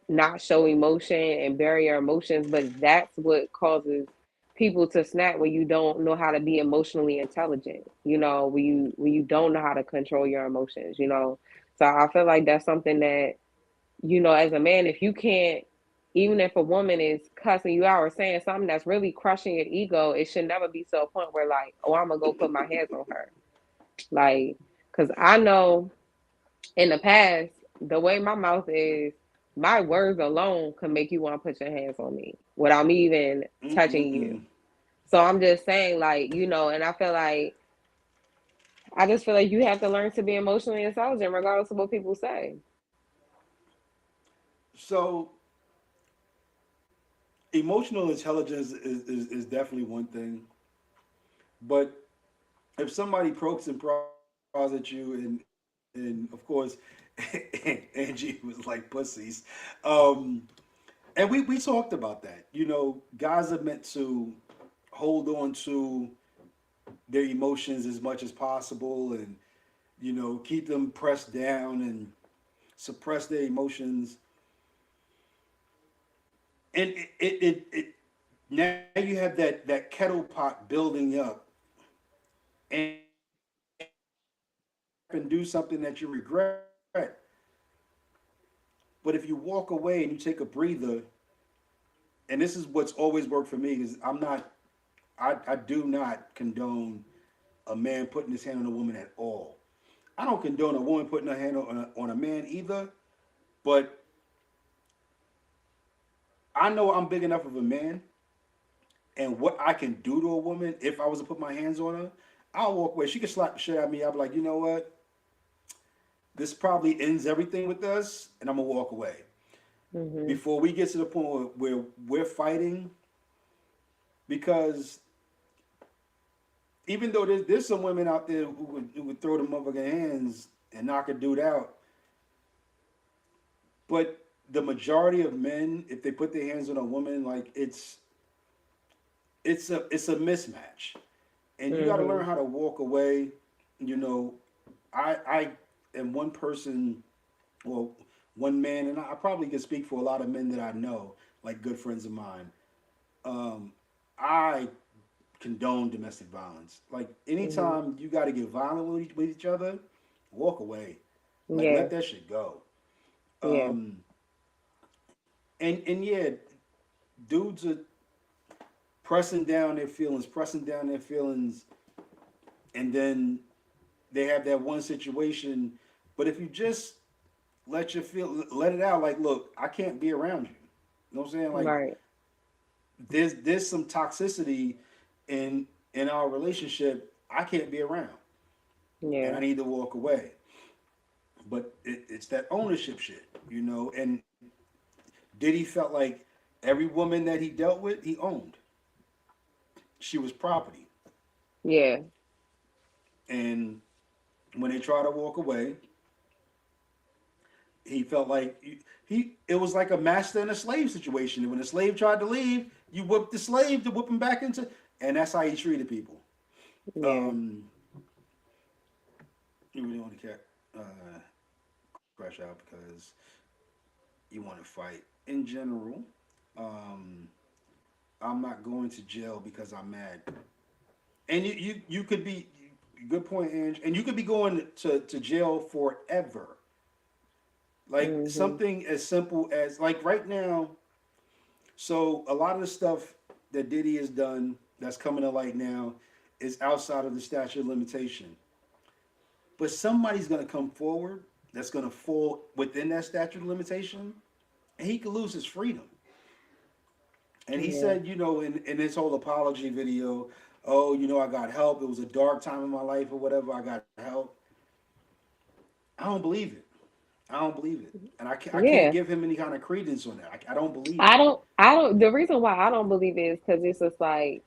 not show emotion and bury your emotions, but that's what causes people to snap when you don't know how to be emotionally intelligent. When you don't know how to control your emotions. So I feel like that's something that as a man, if you can't, even if a woman is cussing you out or saying something that's really crushing your ego, it should never be to a point where like, oh, I'm gonna go put my hands on her. Like, because I know in the past, the way my mouth is, my words alone can make you want to put your hands on me without me even touching you. Mm-mm-mm. So I'm just saying, like, and I just feel like you have to learn to be emotionally intelligent regardless of what people say. So emotional intelligence is definitely one thing, but if somebody pokes and prods at you, and of course, Angie was like pussies, um, and we talked about that. Guys are meant to hold on to their emotions as much as possible, and keep them pressed down and suppress their emotions. And now you have that kettle pot building up, and you can slip and do something that you regret. But if you walk away and you take a breather, and this is what's always worked for me, is I do not condone a man putting his hand on a woman at all. I don't condone a woman putting her hand on a man either, but I know I'm big enough of a man, and what I can do to a woman if I was to put my hands on her, I'll walk away. She could slap the shit out of me. I'll be like, you know what? This probably ends everything with us, and I'm gonna walk away. Hmm. Before we get to the point where we're fighting, because even though there's some women out there who would throw them motherfucking hands and knock a dude out, but the majority of men, if they put their hands on a woman, like it's a mismatch, and you got to Hmm. learn how to walk away. You know, I am one person, well, one man, and I probably can speak for a lot of men that I know, like good friends of mine. Um, I condone domestic violence. Like Hmm. anytime you got to get violent with each other, walk away. Like Yeah. let that shit go. Yeah. Um, and yeah, dudes are pressing down their feelings, and then they have that one situation. But if you just let it out, like, look, I can't be around you. You know what I'm saying? Like, Right. there's some toxicity in our relationship. I can't be around, and Yeah. I need to walk away. But it's that ownership shit, And Diddy felt like every woman that he dealt with, he owned. She was property, Yeah. and when they try to walk away, He felt like he it was like a master and a slave situation. And when the slave tried to leave, you whipped the slave to whip him back into, and that's how he treated people. Yeah. Um, you really want to crash out because you want to fight. In general, um, I'm not going to jail because I'm mad. And you could be, good point, Ange, and you could be going to jail forever. Like Mhm. something as simple as like right now. So a lot of the stuff that Diddy has done that's coming to light now is outside of the statute of limitation. But somebody's gonna come forward that's gonna fall within that statute of limitation, and he could lose his freedom. And he Yeah. said, in his whole apology video, oh, I got help. It was a dark time in my life or whatever. I got help. I don't believe it. I don't believe it, and I can't Yeah. give him any kind of credence on that. I don't believe I it. don't. I don't. The reason why I don't believe it is because it's just like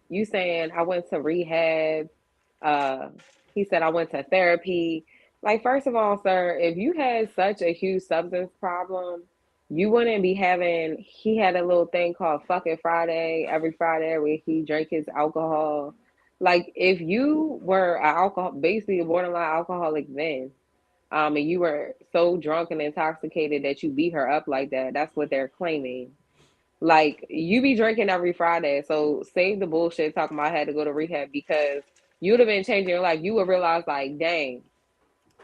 you saying I went to rehab. Uh, he said I went to therapy. Like, first of all, sir, if you had such a huge substance problem, you wouldn't be having. He had a little thing called Fucking Friday every Friday where he drank his alcohol. Like, if you were an alcohol, basically a borderline alcoholic, then and you were so drunk and intoxicated that you beat her up like that. That's what they're claiming. Like, you be drinking every Friday, so save the bullshit talking about I had to go to rehab because you would have been changing your life. You would realize, like, dang,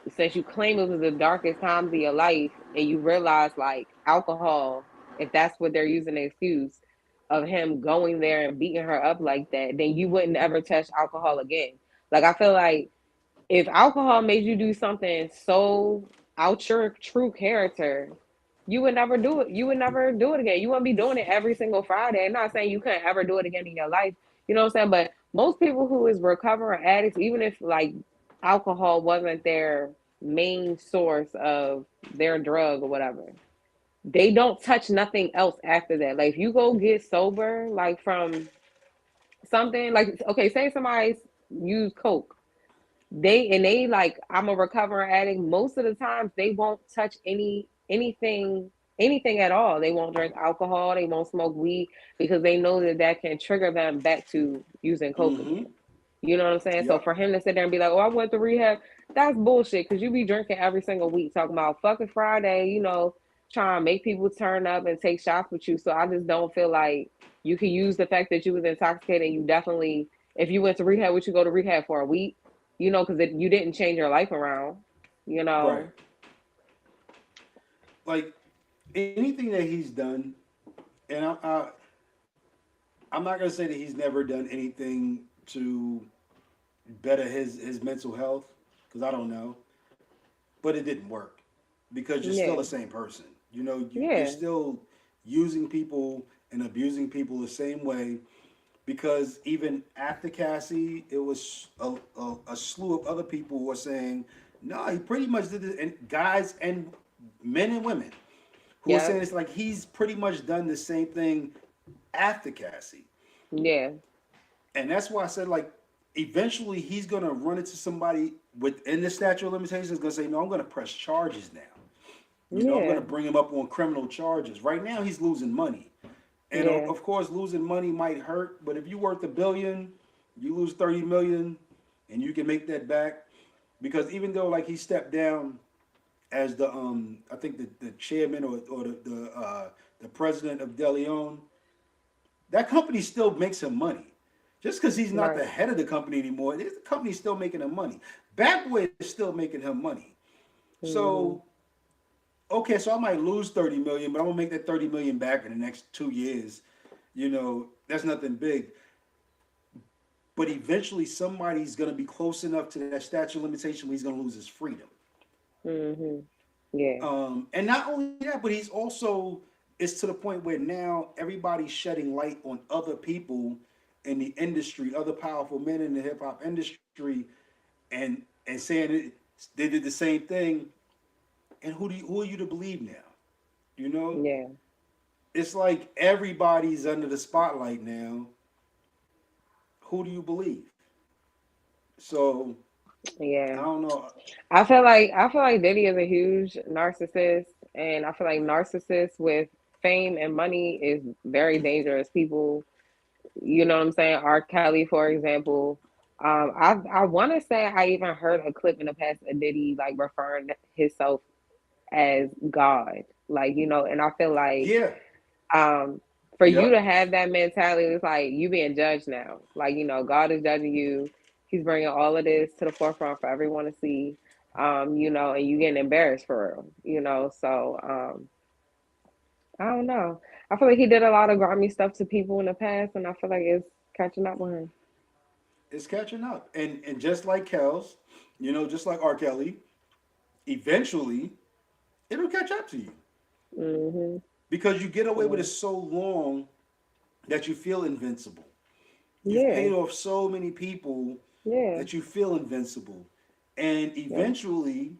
since you claim it was the darkest times of your life, and you realize like alcohol, if that's what they're using an excuse of him going there and beating her up like that, then you wouldn't ever touch alcohol again. Like, I feel like if alcohol made you do something so out your true character, you would never do it. You would never do it again. You wouldn't be doing it every single Friday. I'm not saying you couldn't ever do it again in your life. You know what I'm saying? But most people who is recovering addicts, even if like alcohol wasn't their main source of their drug or whatever, they don't touch nothing else after that. Like, if you go get sober, like from something like, okay, say somebody used coke, they like, I'm a recovering addict, most of the times they won't touch anything at all. They won't drink alcohol, they won't smoke weed, because they know that that can trigger them back to using coke Mm-hmm. again. You know what I'm saying? So Yep. for him to sit there and be like, oh, I went to rehab, that's bullshit, because you be drinking every single week talking about fucking Friday, trying to make people turn up and take shots with you. So I just don't feel like you can use the fact that you was intoxicated. You definitely, if you went to rehab, would you go to rehab for a week? Because you didn't change your life around, you Right. know. Like anything that he's done, and I'm not gonna say that he's never done anything to better his mental health because I don't know, but it didn't work because you're still Yeah, the same person. You're yeah, still using people and abusing people the same way because even after Cassie, it was a slew of other people who were saying, no, he pretty much did it, and guys and men and women who are saying yep, it's like he's pretty much done the same thing after Cassie. yeah, And that's why I said, like, eventually he's going to run into somebody within the statute of limitations is going to say, no, I'm going to press charges now. I'm going yeah, to bring him up on criminal charges. Right now, he's losing money. And yeah, of course, losing money might hurt, but if you're worth $1 billion, you lose 30 million and you can make that back. Because even though, like, he stepped down as I think the chairman or the president of DeLeon, that company still makes him money. Just because he's not the right, head of the company anymore, the company's still making him money. Bad Boy is still making him money. hmm, So okay, so I might lose 30 million, but I'm gonna make that 30 million back in the next 2 years. That's nothing big. But eventually, somebody's gonna be close enough to that statute of limitation where he's gonna lose his freedom. hmm, yeah, And not only that, but he's also it's to the point where now everybody's shedding light on other people in the industry, other powerful men in the hip hop industry, and saying they did the same thing. And who are you to believe now? You know, yeah, it's like everybody's under the spotlight now. Who do you believe? So I Yeah. don't know. I feel like Diddy is a huge narcissist, and I feel like narcissists with fame and money is very dangerous people. You know what I'm saying? R. Kelly, for example. I want to say I even heard a clip in the past of Diddy like referring to himself as God, like and I feel like Yeah. um for you to Yep. have that mentality, it's like you being judged now. Like God is judging you. He's bringing all of this to the forefront for everyone to see. And you getting embarrassed for real. So I don't know. I feel like he did a lot of grimy stuff to people in the past, and I feel like it's catching up with him. It's catching up. And just like Kels, just like R. Kelly, eventually it'll catch up to you. Mhm. Because you get away with it Yeah. so long that you feel invincible. You've Yeah. paid off so many people Yeah. that you feel invincible. And Yeah. eventually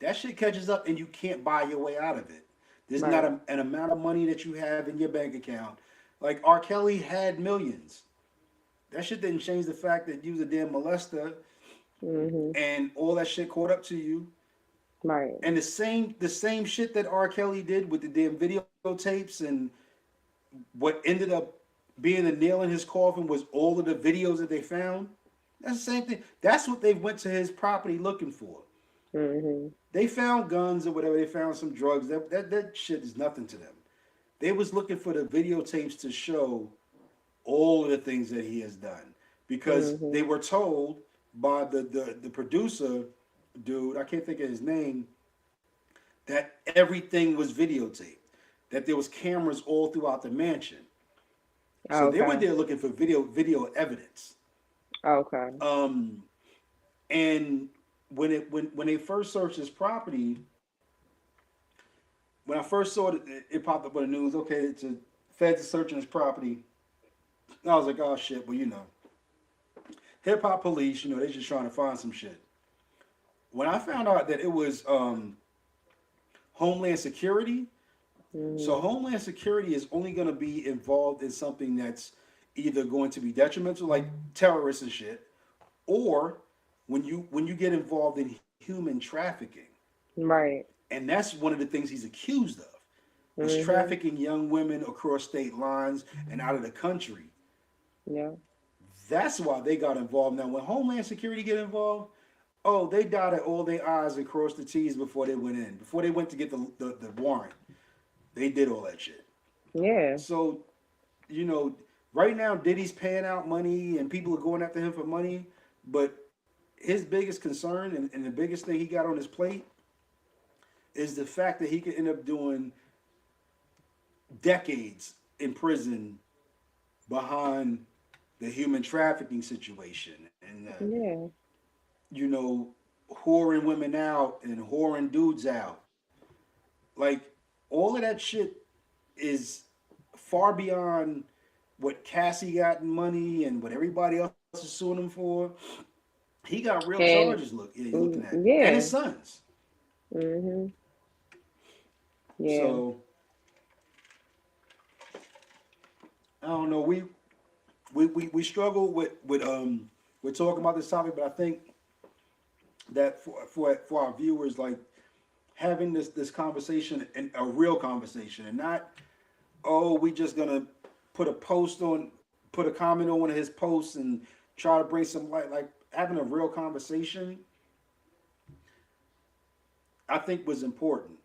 that shit catches up and you can't buy your way out of it. There's not Right. an amount of money that you have in your bank account. Like R. Kelly had millions. That shit didn't change the fact that you was a damn molester Mhm. and all that shit caught up to you. Right. And the same shit that R. Kelly did with the damn videotapes and what ended up being the nail in his coffin was all of the videos that they found. That's the same thing. That's what they went to his property looking for. Mhm. They found guns or whatever. They found some drugs. That shit is nothing to them. They was looking for the videotapes to show all of the things that he has done because they Mhm. were told by the producer dude, I can't think of his name, that everything was videotaped, that there was cameras all throughout the mansion. So they were Okay. there looking for video evidence. Okay. Um, and when they first searched his property, when I first saw it popped up on the news. Okay, it's a feds are searching his property. And I was like, oh shit. Well, hip hop police. They just trying to find some shit. When I found out that it was Homeland Security, so Mhm. Homeland Security is only going to be involved in something that's either going to be detrimental, like terrorists and shit, or when you get involved in human trafficking, Right. and that's one of the things he's accused of, was Mhm. trafficking young women across state lines and out of the country. Yeah. That's why they got involved. Now, when Homeland Security get involved, oh, they dotted all their I's and crossed the T's before they went in. Before they went to get the warrant, they did all that shit. Yeah. So, you know, right now Diddy's paying out money and people are going after him for money, but his biggest concern and the biggest thing he got on his plate is the fact that he could end up doing decades in prison behind the human trafficking situation and Yeah. you know whoring women out and whoring dudes out. Like all of that shit is far beyond what Cassie got in money and what everybody else is suing him for. He got real charges And looking at, and his yeah. sons. Mhm. Yeah. So I don't know. We struggle with talking about this topic, but I think that for our viewers, like having this conversation and a real conversation, and not we just gonna put a post on, put a comment on one of his posts and try to bring some light. Like having a real conversation, I think was important,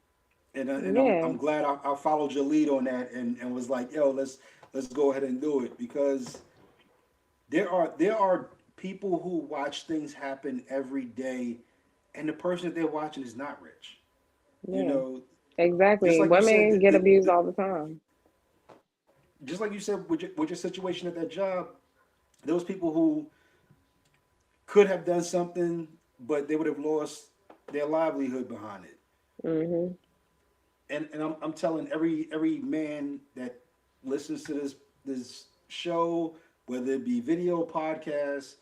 and Yeah. I'm glad I followed your lead on that and was like, yo, let's go ahead and do it because there are people who watch things happen every day, and the person that they're watching is not rich. You Yeah. know, just Exactly. like you said, Women get abused all the time. just like you said with your situation at that job, those people who could have done something, but they would have lost their livelihood behind it. Mhm. And I'm telling every man that listens to this show, whether it be video, podcast,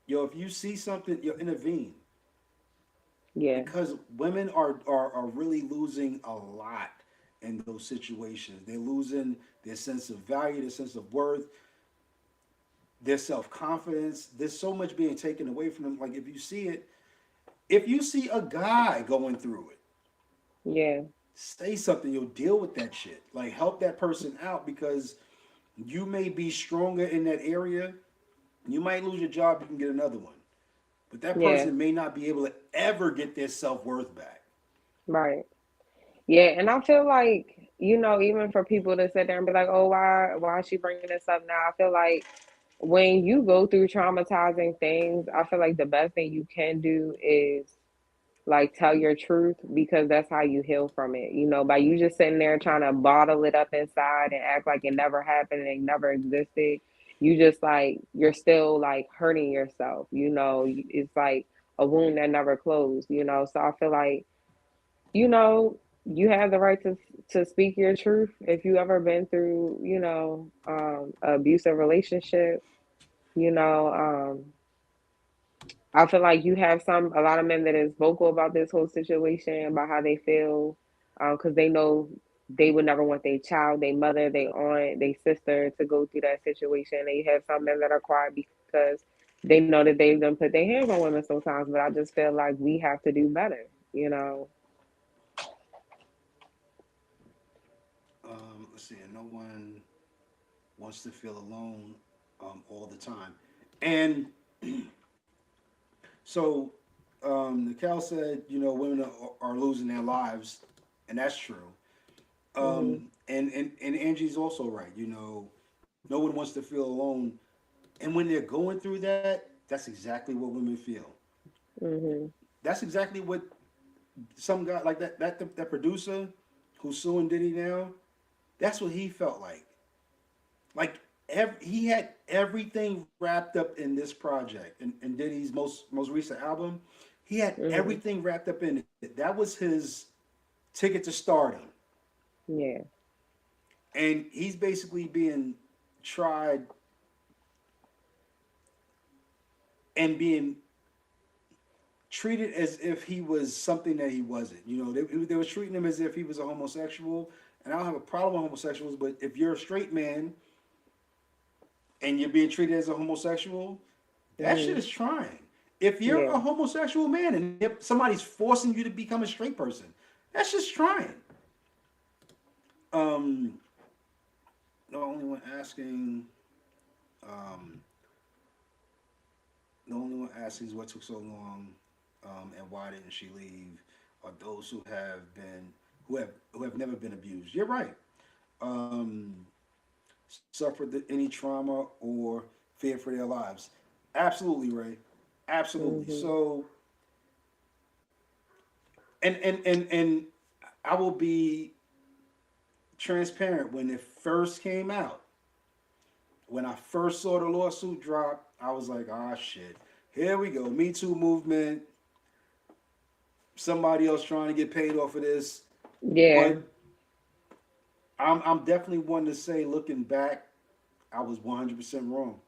yo, if you see something, yo, intervene Yeah. because women are really losing a lot in those situations. They're losing their sense of value, their sense of worth. their self confidence. There's so much being taken away from them. Like if you see it, if you see a guy going through it, Yeah. say something. You'll deal with that shit. Like help that person out because you may be stronger in that area. You might lose your job. You can get another one, but that Yeah. person may not be able to ever get their self worth back. Right. Yeah, and I feel like, even for people to sit there and be like, "Oh, why is she bringing this up now?" I feel like when you go through traumatizing things, I feel like the best thing you can do is like tell your truth because that's how you heal from it. By you just sitting there trying to bottle it up inside and act like it never happened and it never existed, you just like you're still like hurting yourself. It's like a wound that never closed. So I feel like you have the right to speak your truth if you ever been through an abusive relationship. you know um I feel like you have a lot of men that is vocal about this whole situation, about how they feel, because they know they would never want their child, their mother, their aunt, their sister to go through that situation. And you have some men that are quiet because they know that they've done put their hands on women sometimes. But I just feel like we have to do better. Let's see. No one wants to feel alone all the time, and so Nicole said, women are losing their lives, and that's true. Mhm. And Angie's also right. No one wants to feel alone, and when they're going through that, that's exactly what women feel. Mhm. That's exactly what some guy like that producer who's suing Diddy now. That's what he felt like. Like he had everything wrapped up in this project, and Diddy's most recent album. He had Mhm. everything wrapped up in it. That was his ticket to stardom, Yeah. and he's basically being tried and being treated as if he was something that he wasn't. They was treating him as if he was a homosexual, and I don't have a problem with homosexuals, but if you're a straight man and you're being treated as a homosexual, that shit Mhm. is trying. If you're a Yeah. homosexual man and if somebody's forcing you to become a straight person, that's just trying. Um, the only one asking, um, the only one asking is what took so long, and why didn't she leave? Are those who have never been abused? You're right. Um, suffered any trauma or fear for their lives? Absolutely, Ray. Absolutely. Mhm. So, and I will be transparent. When it first came out, when I first saw the lawsuit drop, I was like, ah, shit. Here we go. Me Too movement. Somebody else trying to get paid off of this. Yeah. But I'm definitely one to say, looking back, I was 100% wrong.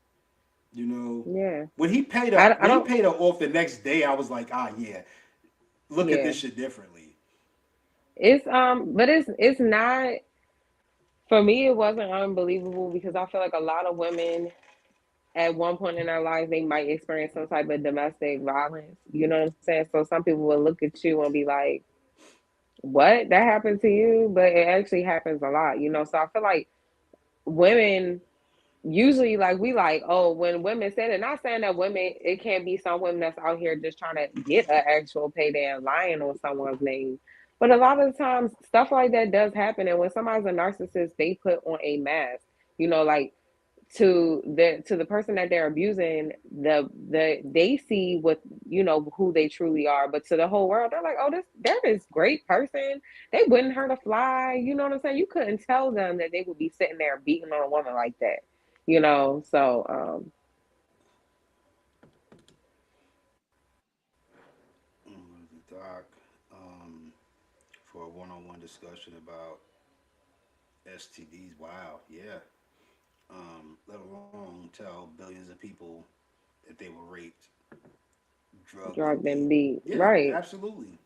You know, Yeah. when he paid I, up, I when he don't. paid her off the next day, I was like, ah, yeah, look at Yeah. this shit differently. But it's not for me. It wasn't unbelievable because I feel like a lot of women at one point in their lives they might experience some type of domestic violence. You know what I'm saying? So some people will look at you and be like, "What? That happened to you?" But it actually happens a lot. So I feel like women usually like we like, oh, when women say it, not saying that women, it can't be some women that's out here just trying to get an actual payday and lying on someone's name. But a lot of the times stuff like that does happen. And when somebody's a narcissist, they put on a mask, like to the person that they're abusing, they see what who they truly are, but to the whole world they're like, oh, they're this great person, they wouldn't hurt a fly. You know what I'm saying? You couldn't tell them that they would be sitting there beating on a woman like that. The doc for a one-on-one discussion about STDs. Wow, yeah. Let alone tell billions of people that they were raped, drugged, and Drugged and beat. beat, Yeah, right? absolutely,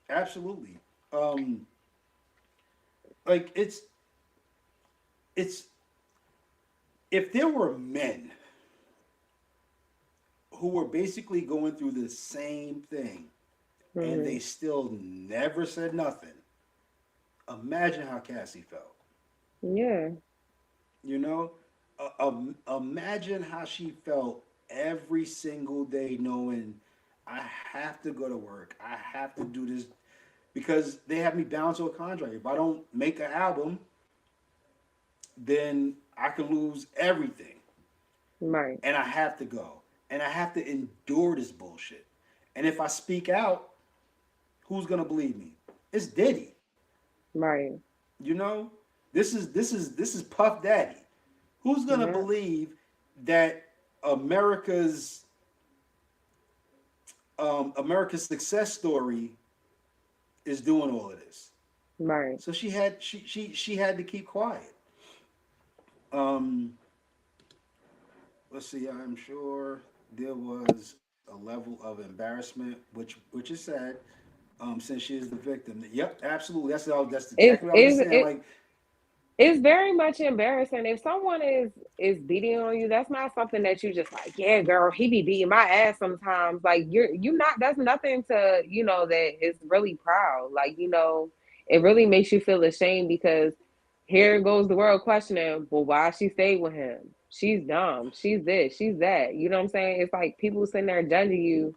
absolutely. Um, like it's if there were men. who were basically going through the same thing and they Mhm. still never said nothing. Imagine how Cassie felt. Yeah. You know, imagine how she felt every single day knowing I have to go to work. I have to do this because they have me bound to a contract. If I don't make an album, then I can lose everything. Right. And I have to go. And I have to endure this bullshit. And if I speak out, who's gonna believe me? It's Diddy. Right. You know? This is Puff Daddy. Who's gonna Yeah. believe that America's America's success story is doing all of this? Right. So she had to keep quiet. Um, let's see. I'm sure there was a level of embarrassment, which is sad, since she is the victim. Yep, absolutely. That's It's exactly what I was it's saying. it, Like it's very much embarrassing if someone is beating on you. That's not something that you just like, yeah, girl, he be beating my ass sometimes. Like you not that's nothing to, that is really proud. Like, it really makes you feel ashamed because here goes the world questioning, well, why she stayed with him? She's dumb. She's this, she's that. You know what I'm saying? It's like people sitting there judging you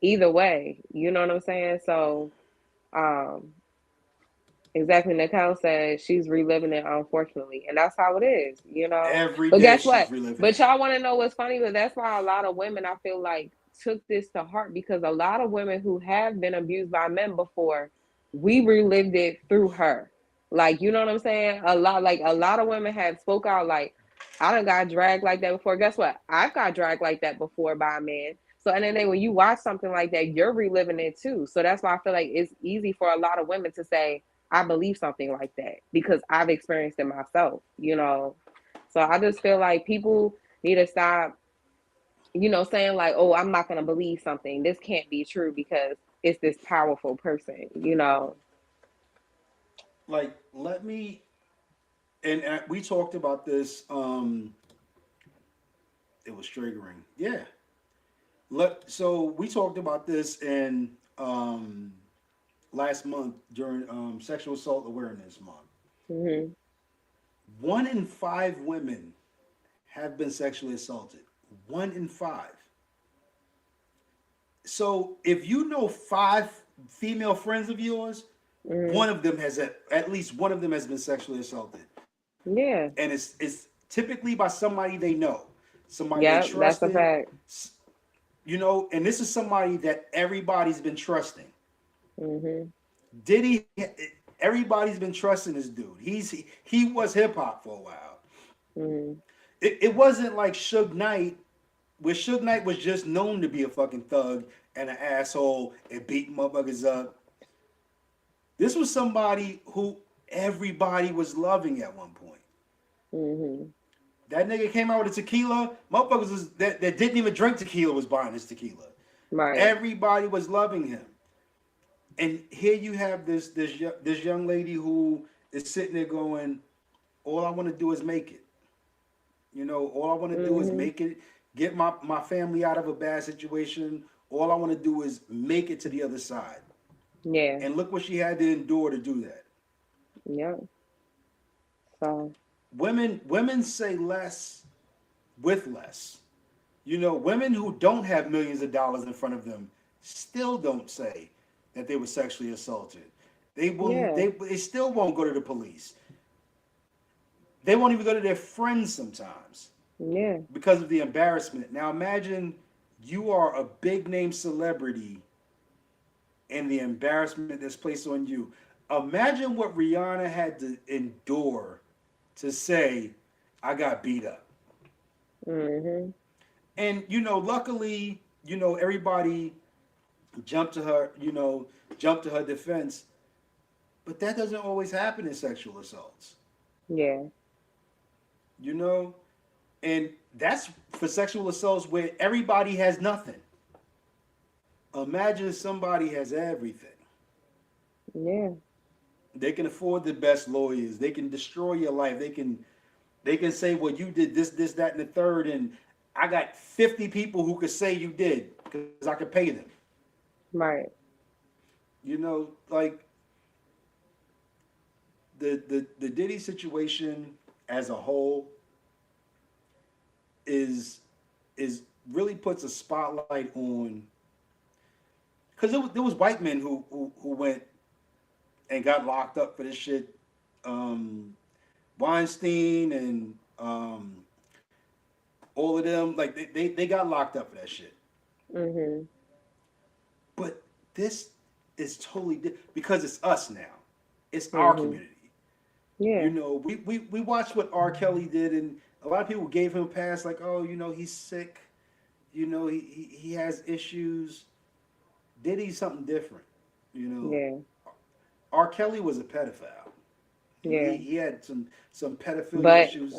either way. You know what I'm saying? So um exactly. Nicole said she's reliving it, unfortunately. And that's how it is. every But day guess she's what? reliving But it. y'all want to know what's funny? But that's why a lot of women, I feel like, took this to heart because a lot of women who have been abused by men before, we relived it through her. Like, you know what I'm saying? A lot of women have spoke out like, I done got dragged like that before. Guess what? I've got dragged like that before by a man. So and then when you watch something like that, you're reliving it too. So that's why I feel like it's easy for a lot of women to say, I believe something like that because I've experienced it myself. So I just feel like people need to stop, saying like, oh, I'm not going to believe something. This can't be true because it's this powerful person. Like let me and we talked about this. It was triggering. Yeah. So we talked about this in last month during Sexual Assault Awareness Month. Hmm. 1 in 5 women have been sexually assaulted. 1 in 5. So if you know 5 female friends of yours, Hmm. one of them has at least one of them has been sexually assaulted, Yeah. and it's typically by somebody they know, somebody they Yep. That's a trusted, fact. and this is somebody that everybody's been trusting. Hmm. Diddy, everybody's been trusting this dude. He was hip hop for a while. Hmm. It wasn't like Suge Knight, where Suge Knight was just known to be a fucking thug and an asshole and beating motherfuckers up. This was somebody who everybody was loving at one point. Hmm. That nigga came out with a tequila. Motherfuckers that didn't even drink tequila was buying his tequila. Right. Everybody was loving him. And here you have this young lady who is sitting there going, all I want to do is make it. All I want to do is Hmm. make it, get my family out of a bad situation. All I want to do is make it to the other side. Yeah. And look what she had to endure to do that. Yep. So. Women say less with less. Women who don't have millions of dollars in front of them still don't say that they were sexually assaulted. Yeah. They still won't go to the police. They won't even go to their friends sometimes Yeah. because of the embarrassment. Now imagine you are a big name celebrity and the embarrassment that's placed on you. Imagine what Rihanna had to endure to say, I got beat up. Hmm. And luckily, everybody jumped to her, jumped to her defense. But that doesn't always happen in sexual assaults. Yeah. You know, and that's for sexual assaults where everybody has nothing. Imagine somebody has everything. Yeah. They can afford the best lawyers. They can destroy your life. They can say, well, you did this, that, and the third, and I got 50 people who could say you did because I could pay them. Right. You know, like the Diddy situation as a whole is is really puts a spotlight on because there was white men who went and got locked up for this shit. Um, Weinstein and all of them, like they got locked up for that shit. Mhm. But this is totally because it's us now. It's our Mhm. community. You Yeah. know, we watched what R. Kelly did, and a lot of people gave him a pass, like, oh, he's sick. He has issues. Diddy's something different. You know, Yeah. R. Kelly was a pedophile. He, Yeah. he had some pedophilia But issues.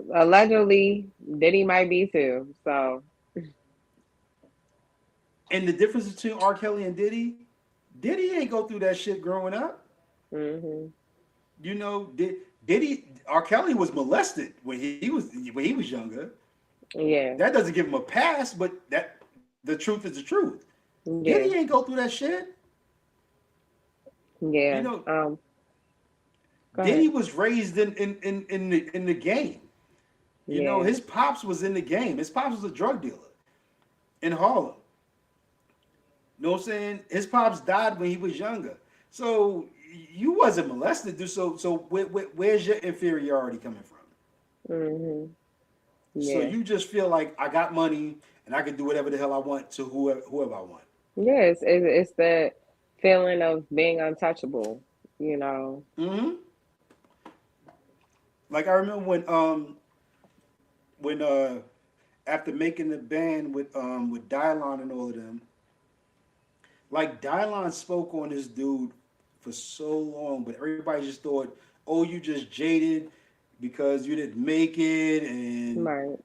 allegedly, Diddy might be too. So. And the difference between R. Kelly and Diddy ain't go through that shit growing up. Mhm. Diddy R. Kelly was molested when he was younger. Yeah. That doesn't give him a pass, but that the truth is the truth. Diddy Yeah. ain't go through that shit. You Yeah. know, Go Diddy ahead. was raised in the game. Yeah. His pops was in the game. His pops was a drug dealer in Harlem. You know what I'm saying? His pops died when he was younger. So you wasn't molested, dude. So where's your inferiority coming from? Mhm. So Yeah. you just feel like I got money and I can do whatever the hell I want to whoever I want. Yes. It's the feeling of being untouchable. You know. Hmm. Like I remember when after making the band with Dylon and all of them, like Dylon spoke on this dude for so long, but everybody just thought, oh, you just jaded because you didn't make it, and Right.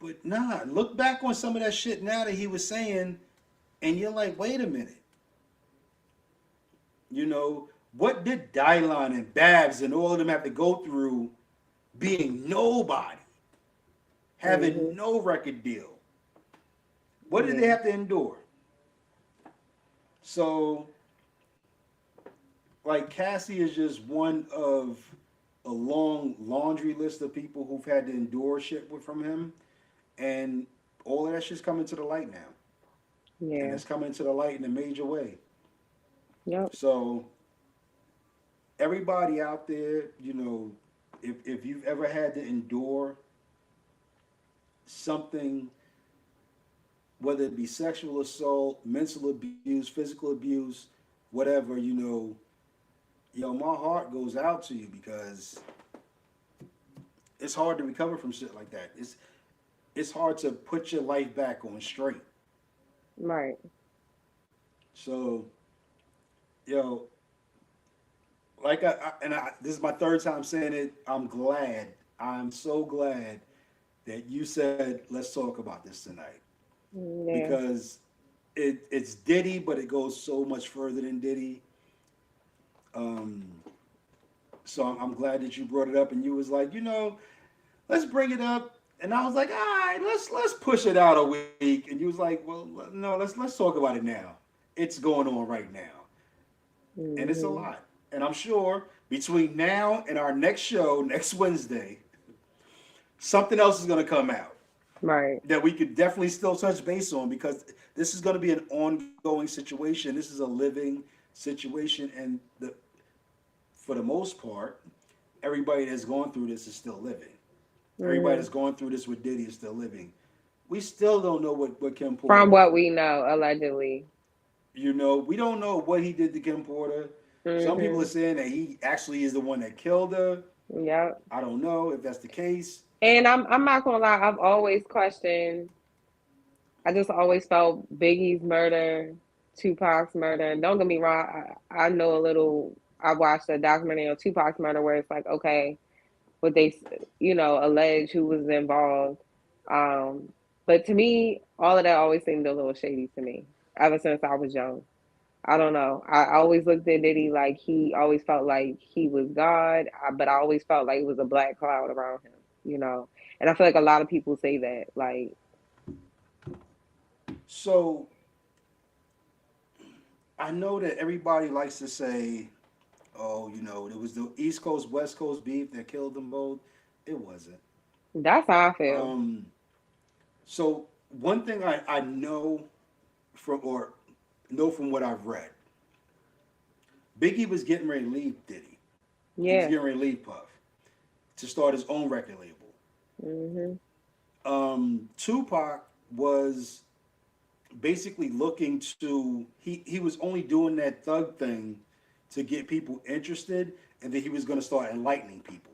but nah, look back on some of that shit now that he was saying, and you're like, wait a minute, what did Dylon and Babs and all of them have to go through being nobody, having Mhm. no record deal? What did they Yeah. have to endure? So, like, Cassie is just one of a long laundry list of people who've had to endure shit from him, and all of that shit's coming to the light now, and Yeah. it's coming to the light in a major way. Yep. So, everybody out there, if you've ever had to endure something, whether it be sexual assault, mental abuse, physical abuse, whatever, my heart goes out to you because it's hard to recover from shit like that. It's hard to put your life back on straight. Right. So, yo, like this is my third time saying it. I'm glad. I'm so glad that you said let's talk about this tonight Yeah. because it's Diddy, but it goes so much further than Diddy. Um, so I'm glad that you brought it up and you was like, let's bring it up. And I was like, all right, let's push it out a week. And you was like, well, no, let's talk about it now. It's going on right now, and it's a Mhm. lot. And I'm sure between now and our next show next Wednesday, something else is going to come out Right. that we could definitely still touch base on because this is going to be an ongoing situation. This is a living situation, and for the most part, everybody that's going through this is still living. Everybody Mhm. that's going through this with Diddy is still living. We still don't know what Kim Porter From went what through. we know, allegedly. We don't know what he did to Kim Porter. Some people are Mhm. saying that he actually is the one that killed her. Yep. I don't know if that's the case. And I'm not gonna lie, I've always questioned. I just always felt Biggie's murder, Tupac's murder. And don't get me wrong, I know a little. I watched a documentary on Tupac's murder where it's like, okay, what they, allege who was involved. Um, but to me, all of that always seemed a little shady to me ever since I was young. I don't know. I always looked at Diddy like he always felt like he was God, but I always felt like it was a black cloud around him. you know. And I feel like a lot of people say that, like, So I know that everybody likes to say, "Oh, it was the East Coast West Coast beef that killed them both." It wasn't. that's how I feel. Um, so one thing I know from what I've read, Biggie was getting ready to leave Diddy. He was Yeah. getting ready to leave Puff to start his own record label. Mhm. Tupac was basically looking to he was only doing that thug thing to get people interested, and then he was going to start enlightening people.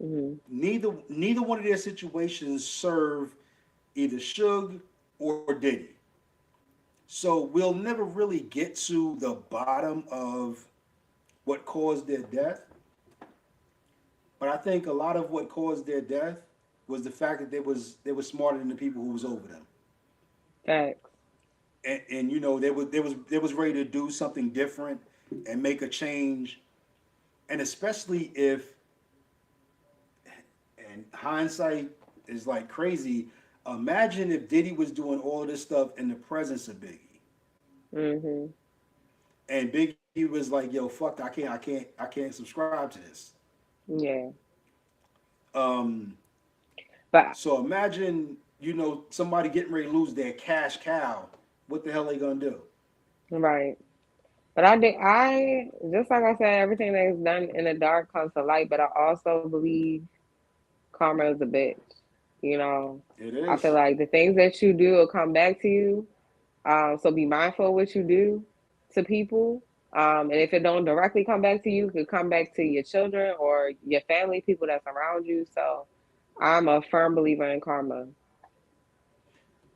Mhm. Neither one of their situations serve either Suge or Diddy. So we'll never really get to the bottom of what caused their death. But I think a lot of what caused their death was the fact that they were smarter than the people who was over them. Facts. And they was ready to do something different and make a change. And especially if, and hindsight is like crazy, imagine if Diddy was doing all of this stuff in the presence of Biggie, Mhm. and Biggie was like, "Yo, fuck, I can't subscribe to this." Yeah. Um, But so imagine, somebody getting ready to lose their cash cow. What the hell they gonna do? right. But I just like I said, everything that is done in the dark comes to light. But I also believe karma is a bitch. You know, It I feel is. like the things that you do will come back to you. So be mindful of what you do to people. And if it don't directly come back to you, it could come back to your children or your family, people that's around you. So I'm a firm believer in karma.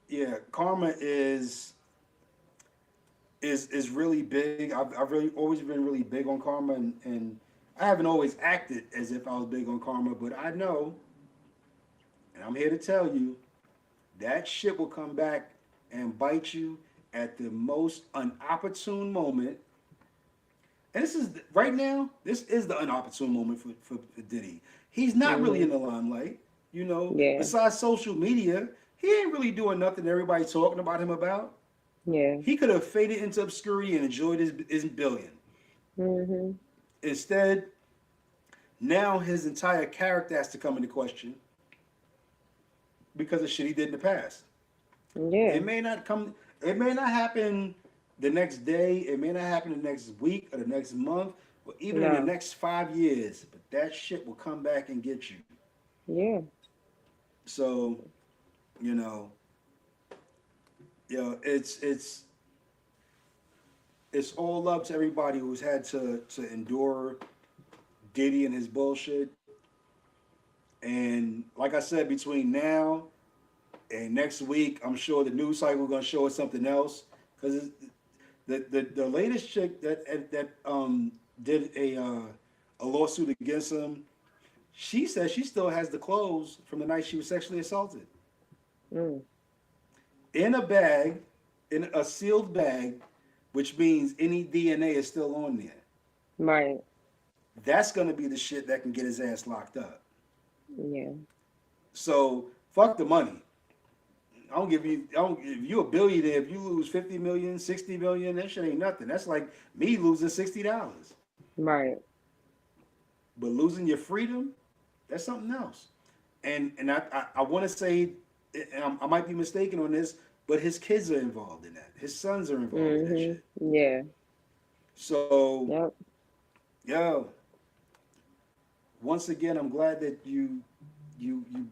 Yeah, karma is really big. I've really always been really big on karma, and I haven't always acted as if I was big on karma, but I know, and I'm here to tell you, that shit will come back and bite you at the most unopportune moment. And this is right now. This is the unopportune moment for Diddy. He's not really in Hmm. the limelight. Yeah, Besides social media, he ain't really doing nothing everybody's talking about him about. yeah. He could have faded into obscurity and enjoyed his billion. Hmm. Instead, now his entire character has to come into question because of shit he did in the past. Yeah, It may not come. It may not happen the next day. It may not happen the next week or the next month, or even in the no, next 5 years. But that shit will come back and get you. yeah, So you know, it's all up to everybody who's had to endure Diddy and his bullshit. And like I said, between now and next week, I'm sure the news cycle is gonna show us something else. Because the latest chick that did a lawsuit against him, she says she still has the clothes from the night she was sexually assaulted mm, in a bag, in a sealed bag, which means any DNA is still on there. right, That's gonna be the shit that can get his ass locked up. yeah, So fuck the money. I don't if you a billionaire, if you lose 50 million, 60 million, that shit ain't nothing. That's like me losing $60. right, But losing your freedom, that's something else. And I want to say, and I might be mistaken on this, but his kids are involved in that. His sons are involved in that shit. yeah, So, yep, yo, once again, I'm glad that you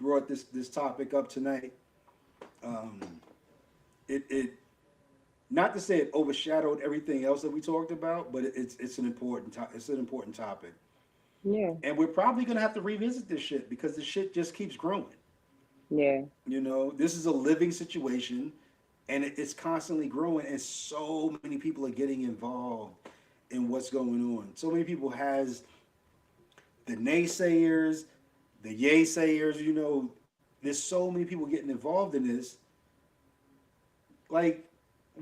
brought this topic up tonight. Um, it not to say it overshadowed everything else that we talked about, but it's an important topic, yeah, and we're probably gonna have to revisit this shit because the shit just keeps growing. yeah, This is a living situation, and it's constantly growing, and so many people are getting involved in what's going on. So many people has the naysayers, the yay sayers. There's so many people getting involved in this. Like,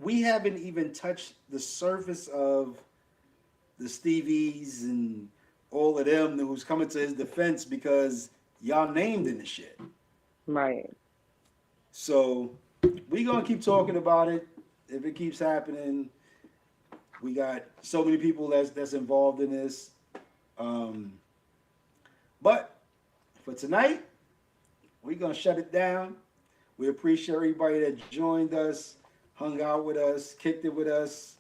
we haven't even touched the surface of the Stevies and all of them who's coming to his defense because y'all named in the shit. Right. So we gonna keep talking about it. If it keeps happening, we got so many people that's involved in this. Um, but for tonight, we're gonna shut it down. We appreciate everybody that joined us, hung out with us, kicked it with us.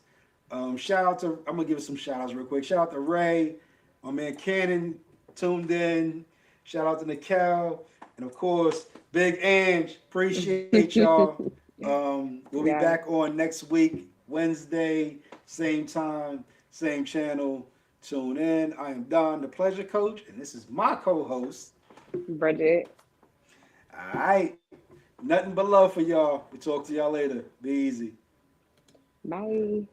Shout out to I'm gonna give some shout outs real quick. Shout out to Ray, my man Cannon tuned in. Shout out to Nikel, and of course Big Ange. Appreciate y'all. We'll be Yeah. back on next week, Wednesday, same time, same channel. Tune in. I am Don, the Pleasure Coach, and this is my co-host. Bridget. All right. Nothing but love for y'all. We talk to y'all later. Be easy. Bye.